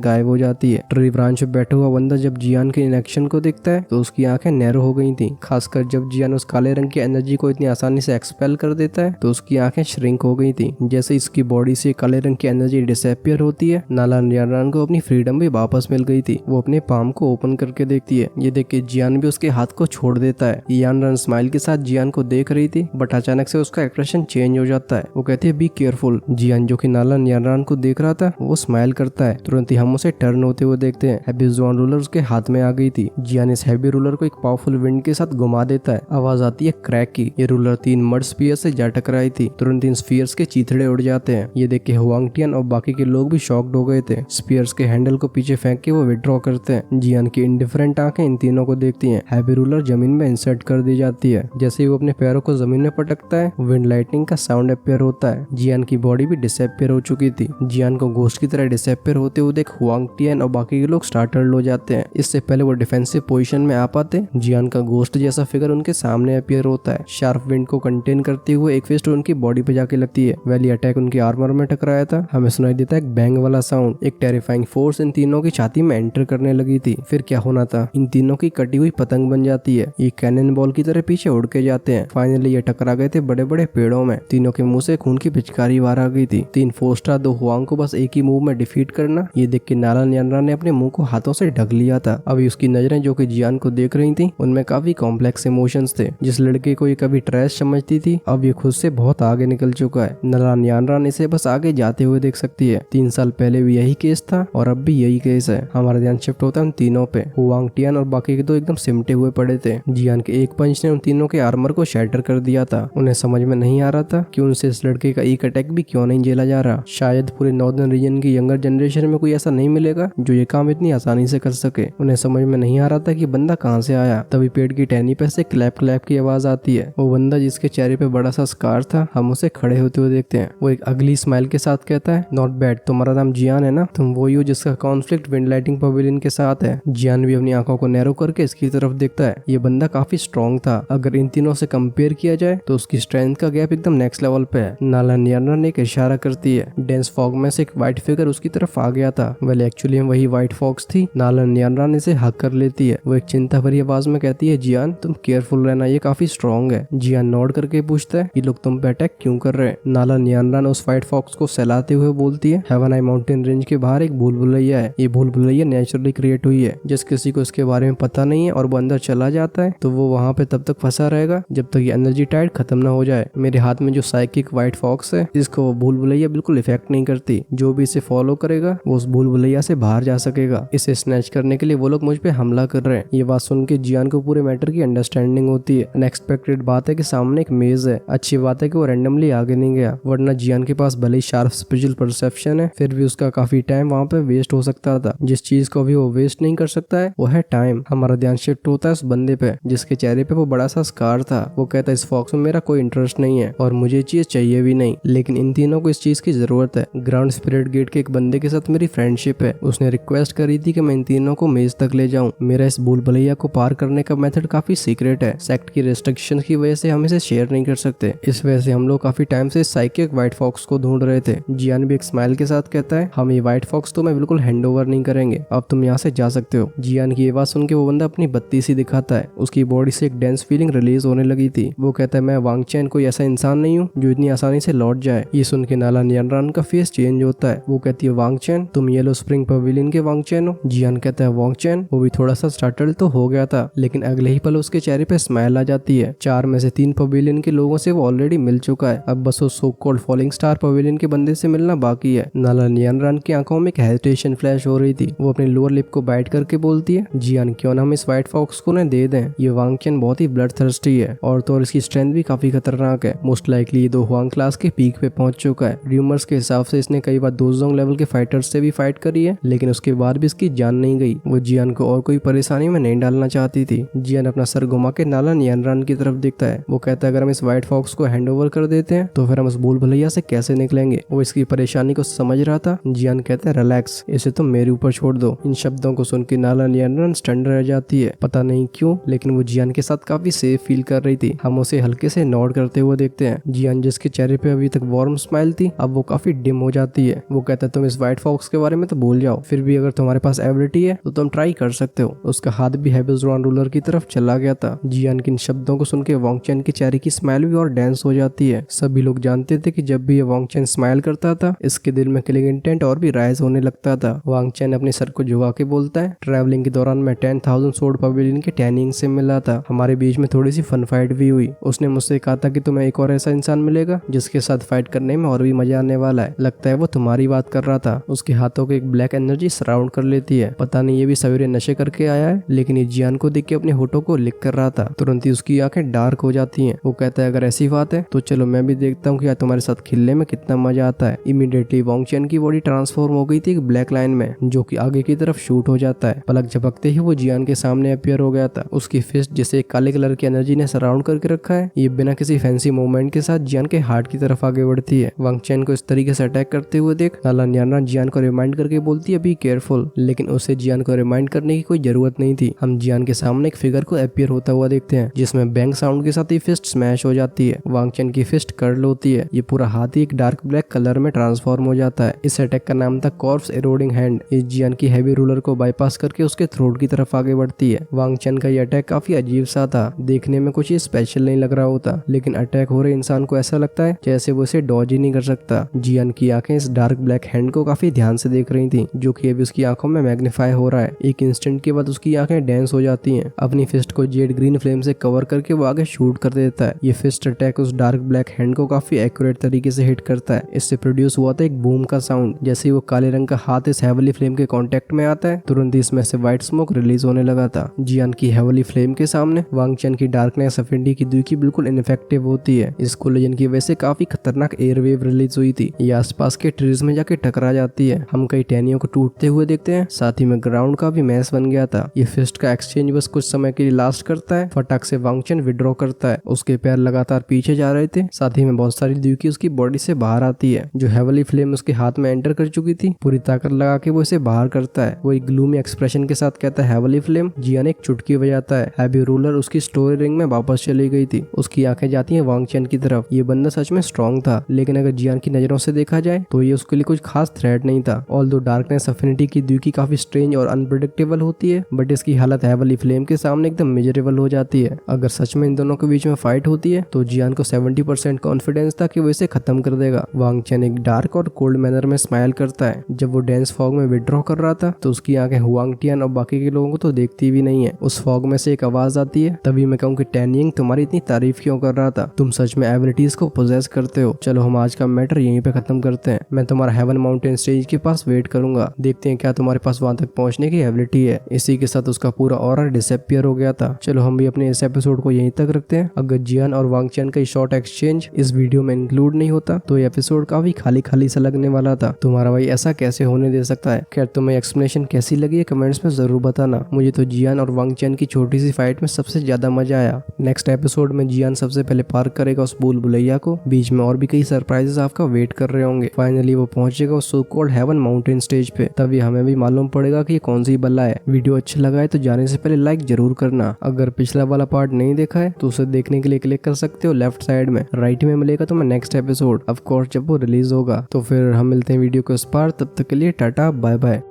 गायब हो जाती है। ट्री ब्रांच पे बैठा हुआ बंदा जब जियान के इनएक्शन को देखता है तो उसकी आंखें नैरो हो गई थी। खासकर जब जियान उस काले रंग की एनर्जी को इतनी आसानी से एक्सपेल कर देता है तो उसकी आंखें श्रिंक हो गई थी। जैसे इसकी बॉडी से काले रंग की एनर्जी डिसअपियर होती है, नाला यानरान को अपनी फ्रीडम भी वापस मिल गई थी। वो अपने पाम को ओपन करके देखती है। ये देख के जियान भी उसके हाथ को छोड़ देता है। यानरान स्माइल के साथ जियान को देख रही थी, बट अचानक से उसका एक्सप्रेशन चेंज हो जाता है। वो कहती है बी केयरफुल। जियान जो कि नाला यानरान को देख रहा था वो स्माइल करता है। तुरंत ही हम उसे टर्न होते हुए देखते हैं। हैवी जोन रूलर उसके हाथ में आ गई थी। जियान इस हैवी रूलर को एक पावरफुल विंड के साथ घुमा देता है। आवाज आती है क्रैक की। ये रूलर 3 मड स्पीयर से जा टकराई थी। तुरंत इन स्पीयर्स के चीथड़े उड़ जाते हैं। ये देख के हुआंग टियान और बाकी के लोग भी शॉक्ड हो गए थे। स्पीयर्स के हैंडल को पीछे फेंक के वो विड्रॉ करते हैं। जियान की इंडिफरेंट आंखें इन तीनों को देखती हैं। हैवी रूलर जमीन में इंसर्ट कर दी जाती है। जैसे ही वो अपने पैरों को जमीन में पटकता है, विंड लाइटनिंग का साउंड अपियर होता है। जियान की बॉडी भी डिसअपियर हो चुकी थी। जियान को घोस्ट की तरह डिसअपियर होते हुए देख हुआंग टियान और बाकी के लोग स्टार्टल्ड हो जाते हैं। इससे पहले वो डिफेंसिव पोजीशन में आ पाते, जियान का घोस्ट जैसा फिगर उनके सामने अपियर होता है। शार्प विंड को कंटेन करते हुए एक फिस्ट उनकी बॉडी पे जाके लगती है। वैली अटैक उनके आर्मर में टकराया था। हमें सुनाई देता है एक बैंग वाला साउंड। एक टेरिफाइंग फोर्स इन तीनों की छाती में एंटर करने लगी थी। फिर क्या होना था, इन तीनों की कटी हुई पतंग बन जाती है। ये कैनन बॉल की तरह पीछे उड़ के जाते हैं। फाइनली ये टकरा गए थे बड़े बड़े पेड़ों में। तीनों के मुंह से खून की पिचकारी बाहर आ गई थी। 3 4 स्टार 2 हुआंग को बस एक ही मूव में डिफीट करना। ये देख के नाला यानरान ने अपने मुंह को हाथों से ढक लिया था। अभी उसकी नजरें जो कि जियान को देख रही थी उनमें काफी कॉम्प्लेक्स इमोशंस थे। जिस लड़के को ये कभी ट्रैश समझती थी अब ये खुद से बहुत आगे निकल चुका है। नाला यानरान इसे बस आगे जाते हुए देख सकती है। 3 साल पहले भी यही केस था और अब भी यही केस है। हमारा ध्यान शिफ्ट होता है उन तीनों पे। हुआंग टियान और बाकी के दो एकदम सिमटे हुए पड़े थे। जियान के एक पंच ने उन तीनों के आर्मर को शैटर कर दिया था। उन्हें समझ में नहीं आ रहा था कि उनसे इस लड़के का एक अटैक भी क्यों नहीं झेला जा रहा। शायद पूरे नॉर्दर्न रीजन की यंगर जनरेशन में कोई ऐसा नहीं मिलेगा जो ये काम इतनी आसानी से कर सके। उन्हें समझ में नहीं आ रहा था कि बंदा कहाँ से आया। तभी पेड़ की टहनी पे से क्लैप क्लैप की आवाज आती है। वो बंदा जिसके चेहरे पे बड़ा सा स्कार था, हम उसे खड़े होते हुए देखते हैं। वो एक अगली स्माइल के साथ कहता है नॉट बैड, तुम्हारा नाम जियान है ना? तुम वही हो जिसका कॉन्फ्लिक्ट विंड लाइटिंग पवेलियन के साथ है। जियान भी अपनी आंखों को नैरो करके इसकी तरफ देखता है। ये बंदा काफी स्ट्रॉन्ग था। अगर इन तीनों से कंपेयर किया जाए तो उसकी स्ट्रेंथ का गैप एकदम नेक्स्ट लेवल पे है। नाला यानरान एक इशारा करती है। डेंस फॉग में से एक व्हाइट फिगर उसकी तरफ आ गया था। वेल एक्चुअली वही व्हाइट फॉक्स थी। नाला यानरान इसे हक कर लेती है। वो एक चिंता भरी आवाज में कहती है जियान तुम केयरफुल रहना, ये काफी स्ट्रॉन्ग है। जियान नॉड करके पूछता है ये लोग तुम पे अटैक क्यों कर रहे हैं? नाला यानरान उस व्हाइट फॉक्स को सहलाते हुए बोलती है हेवन आई माउंटेन रेंज के बाहर एक भूल भुलैया है। ये भूल भुलैया नेचुरली क्रिएट हुई है। जिस किसी को इसके बारे में पता नहीं है और वो अंदर चला जाता है तो वो वहाँ पे तब तक फंसा रहेगा जब तक ये एनर्जी टाइड खत्म ना हो जाए। मेरे हाथ में जो साइकिक व्हाइट फॉक्स है इसको वो भूल भुलैया बिल्कुल इफेक्ट नहीं करती। जो भी इसे फॉलो करेगा वो उस भूल भुलैया से बाहर जा सकेगा। इसे स्नैच करने के लिए वो लोग मुझ पे हमला कर रहे हैं। ये बात सुन के जियान को पूरे मैटर की अंडरस्टैंडिंग होती है। अनएक्सपेक्टेड बात है कि सामने एक मेज है। अच्छी बात है कि वो रैंडमली आगे नहीं गया, वरना जियान के पास भले ही शार्प स्पिरिचुअल परसेप्शन है फिर भी उसका काफी टाइम वहाँ पे वेस्ट हो सकता था। जिस चीज को भी वो वेस्ट नहीं कर सकता है वो है टाइम। हमारा ध्यान शिफ्ट होता है उस बंदे पे जिसके चेहरे पे वो बड़ा सा स्कार था। वो कहता है इस फॉक्स में मेरा कोई इंटरेस्ट नहीं है और मुझे चीज चाहिए भी नहीं, लेकिन इन तीनों को इस चीज की जरूरत है। ग्राउंड स्पिरिट गेट के एक बंदे के साथ मेरी फ्रेंडशिप है। उसने रिक्वेस्ट करी थी कि मैं इन तीनों को मेज तक ले जाऊं। मेरा इस भूल भुलैया को पार करने का मेथड काफी सीक्रेट है। सेक्ट की रेस्ट्रिक्शन की वजह से हम इसे शेयर नहीं कर सकते। इस वजह से हम लोग काफी टाइम से साइकिक व्हाइट फॉक्स को ढूंढ रहे थे। जियान भी एक स्माइल के साथ कहता है हम ये व्हाइट फॉक्स तो मैं बिल्कुल हैंड ओवर नहीं करेंगे, अब तुम यहाँ से जा सकते हो। जियान की ये बात सुन के वो बंदा अपनी बत्ती सी दिखाता है। उसकी बॉडी से एक डेंस फीलिंग रिलीज होने लगी थी। वो कहता है मैं वांग चैन कोई ऐसा इंसान नहीं हूँ जो इतनी आसानी से लौट जाए। ये सुन के नाला यानरान का फेस चेंज होता है। वो कहती है वांग चैन तुम येलो स्प्रिंग पवेलियन के वांग चैन हो? जियान कहता है वांग चैन। वो भी थोड़ा सा स्टार्टल तो हो गया था लेकिन अगले ही पल उसके चेहरे पे स्माइल आ जाती है। 4 में से 3 पवेलियन के लोगों से वो ऑलरेडी मिल चुका है। अब बस वो so called fouling star pavilion के बंदे से मिलना बाकी है। नाला यानरान की आंखों में एक हेजिटेशन फ्लैश हो रही थी। वो अपनी लोअर लिप को बाइट करके बोलती है जियान क्यों ना हम इस व्हाइट फॉक्स को न दे दें। ये वांग चैन बहुत ही ब्लड थर्स्टी है और तो और इसकी स्ट्रेंथ भी काफी खतरनाक है। मोस्ट लाइकली ये 2 हुआंग क्लास के पीक पे पहुंच चुका है। र्यूमर्स के हिसाब से इसने कई बार दोजोंग लेवल के फाइटर्स से भी फाइट करी है लेकिन उसके बाद भी इसकी जान नहीं गई। वो जियान को और कोई परेशानी में नहीं डालना चाहती थी। जियान अपना सर घुमा के नाला यानरान की तरफ देखता है। वो कहता है अगर हम इस व्हाइट फॉक्स को हैंड ओवर कर देते हैं तो फिर हम उस भूल भुलैया से कैसे निकलेंगे। वो इसकी परेशानी को समझ रहा था। जियान कहता है रिलैक्स, इसे तुम मेरे ऊपर छोड़ दो। इन शब्दों को सुन के नाला यानरान स्टन रह जाती है। पता नहीं क्यों लेकिन वो जियान के साथ काफी सेफ फील कर रही थी। हम उसे हल्के से नॉड करते बढ़ते हुए देखते हैं। जियान जिसके चेहरे पे अभी तक वार्म स्माइल थी अब वो काफी डिम हो जाती है। वो कहता है तुम इस व्हाइट फॉक्स के बारे में तो भूल जाओ, फिर भी अगर तुम्हारे पास एबिलिटी है तो तुम ट्राई कर सकते हो। उसका हाथ भी हेबिसरॉन रूलर की तरफ चला गया था। जियान के इन शब्दों को सुन के वांग चैन के चेहरे की स्माइल भी और डांस हो जाती है। सभी लोग जानते थे कि जब भी ये वांग चैन स्माइल करता था इसके दिल में किलिंग इंटेंट और भी राइज होने लगता था। वांग चैन अपने सर को झुका के बोलता है, ट्रैवलिंग के दौरान मैं 10,000 सोर्ड पवेलियन के टैनिंग से मिला था। हमारे बीच में थोड़ी सी फन फाइट भी हुई। उसने मुझसे कहा था कि तुम्हें एक और ऐसा इंसान मिलेगा जिसके साथ फाइट करने में और भी मजा आने वाला है। लगता है वो तुम्हारी बात कर रहा था। उसके हाथों को एक ब्लैक एनर्जी सराउंड कर लेती है। पता नहीं ये भी सवेरे नशे करके आया है, लेकिन ये जियान को देख के अपने होठों को लिक कर रहा था। तुरंत ही उसकी आंखें डार्क हो जाती हैं। वो कहता है अगर ऐसी बात है तो चलो मैं भी देखता हूँ कि तुम्हारे साथ खेलने में कितना मजा आता है। इमीडिएटली वांग चैन की बॉडी ट्रांसफॉर्म हो गई थी एक ब्लैक लाइन में, जो कि आगे की तरफ शूट हो जाता है। पलक झपकते ही वो जियान के सामने अपीयर हो गया था। उसकी फिस्ट जिसे काले कलर की एनर्जी ने सराउंड करके रखा है, ये बिना किसी फैंसी मूवमेंट के साथ जियान के हार्ट की तरफ आगे बढ़ती है। वांग चैन को इस तरीके से अटैक करते हुए देख नाला याना जियान को रिमाइंड करके बोलती है बी केयरफुल, लेकिन उसे जियान को रिमाइंड करने की कोई जरूरत नहीं थी। हम जियान के सामने एक फिगर को अपीयर होता हुआ देखते हैं जिसमें बैंग साउंड के साथ ही फिस्ट स्मैश हो जाती है। वांग चैन की फिस्ट कर्ल होती है। ये पूरा हाथ ही एक डार्क ब्लैक कलर में ट्रांसफॉर्म हो जाता है। इस अटैक का नाम था कॉर्प्स एरोडिंग हैंड। इस जियान की हैवी रूलर को बाईपास करके उसके थ्रोट की तरफ आगे बढ़ती है। वांग चैन का ये अटैक काफी अजीब सा था। देखने में कुछ स्पेशल नहीं लग रहा होता, लेकिन अटैक हो रहे इंसान को ऐसा लगता है जैसे वो इसे डॉज ही नहीं कर सकता। जियान की आंखें इस डार्क ब्लैक हैंड को काफी ध्यान से देख रही थी, जो कि अभी उसकी आंखों में मैग्नीफाई हो रहा है। एक इंस्टेंट के बाद उसकी आंखें डांस हो जाती हैं। अपनी फिस्ट को जेड ग्रीन फ्लेम से कवर करके वो आगे शूट कर देता है। ये फिस्ट अटैक उस डार्क ब्लैक हैंड को काफी एक्यूरेट तरीके से हिट करता है। इससे प्रोड्यूस हुआ था एक बूम का साउंड। जैसे ही वो काले रंग का हाथ इस हेवली फ्लेम के कांटेक्ट में आता है तुरंत ही इसमें से व्हाइट स्मोक रिलीज होने लगा था। जियान की हेवली फ्लेम के सामने वांग चैन की डार्कनेस अफिनिटी की दुई बिल्कुल इनफेक्टिव होती है। इस कोलिजन की वजह से काफी खतरनाक एयर वेव रिलीज हुई थी। ये आसपास के ट्रीज में जाके टकरा जाती है। हम कई टहनियों को टूटते हुए देखते हैं, साथ ही में ग्राउंड का भी मैस बन गया था। ये फिस्ट का एक्सचेंज बस कुछ समय के लिए लास्ट करता है। फटाक से वांग चैन विड्रॉ करता है। उसके पैर लगातार पीछे जा रहे थे, साथ ही में बहुत सारी दुई उसकी बॉडी से बाहर आती है। जो हेवली फ्लेम उसके हाथ में एंटर कर चुकी थी, पूरी ताकत लगा के वो इसे बाहर करता है। वो एक ग्लूमी एक्सप्रेशन के साथ कहता है हेवली फ्लेम। जियान एक चुटकी बजाता है। हैवी रूलर उसकी स्टोरी रिंग में वापस चली गई थी। उसकी आंखें जाती हैं वांग चैन की तरफ। ये बंदा सच में स्ट्रॉन्ग था, लेकिन अगर जियान की नजरों से देखा जाए तो ये उसके लिए कुछ खास थ्रेट नहीं था। ऑल्दो डार्कनेस अफिनिटी की दुई काफी स्ट्रेंज और अनप्रेडिक्टेबल होती है, बट इसकी हालत हेवली फ्लेम के सामने एकदम मिजरेबल हो जाती है। अगर सच में इन दोनों के बीच में फाइट होती है तो जियान को 70% कॉन्फिडेंस था कि वो इसे खत्म कर देगा। वांग चैन एक डार्क और कोल्ड मैनर में स्माइल करता है। जब वो डेंस फॉग में विड्रॉ कर रहा था तो उसकी आंखें हुआंग टियान और बाकी के लोगों को तो देखती भी नहीं है। उस फॉग में से एक आवाज आती है, तभी मैं कहूँ कि टैनिंग तुम्हारी इतनी तारीफ क्यों कर रहा था, तुम सच में एबिलिटीज को पोजेस करते हो। चलो हम आज का मैटर यहीं पे खत्म करते हैं। मैं तुम्हारा हेवन माउंटेन स्टेज के पास वेट करूंगा, देखते हैं क्या तुम्हारे पास वहां तक पहुंचने की एबिलिटी है। इसी के साथ उसका पूरा ऑरा डिसअपीयर हो गया था। चलो हम भी अपने इस एपिसोड को यहीं तक रखते हैं। अगर जियान और वांग चैन का शॉर्ट एक्सचेंज इस वीडियो में इंक्लूड नहीं होता तो ये एपिसोड काफी खाली खाली सा लगने वाला था। तुम्हारा भाई ऐसा कैसे होने दे सकता है। खैर तुम्हें एक्सप्लेनेशन कैसी लगी है कमेंट्स में जरूर बताना। मुझे तो जियान और वांग चैन की छोटी सी फाइट में सबसे ज्यादा मजा आया। नेक्स्ट एपिसोड में जियान सबसे पहले पार्क करेगा उस भूल भुलैया को। बीच में और भी कई सरप्राइजेस आपका वेट कर रहे होंगे। फाइनली वो पहुंचेगा उस so called heaven mountain stage पे। तभी हमें भी मालूम पड़ेगा कि ये कौन सी बल्ला है। वीडियो अच्छा लगा है तो जाने से पहले लाइक जरूर करना। अगर पिछला वाला पार्ट नहीं देखा है तो उसे देखने के लिए क्लिक कर सकते हो लेफ्ट साइड में। राइट में मिलेगा तुम्हें नेक्स्ट एपिसोड, ऑफ कोर्स जब वो रिलीज होगा। तो फिर हम मिलते हैं वीडियो के उस पार। तब तक के लिए टाटा बाय बाय।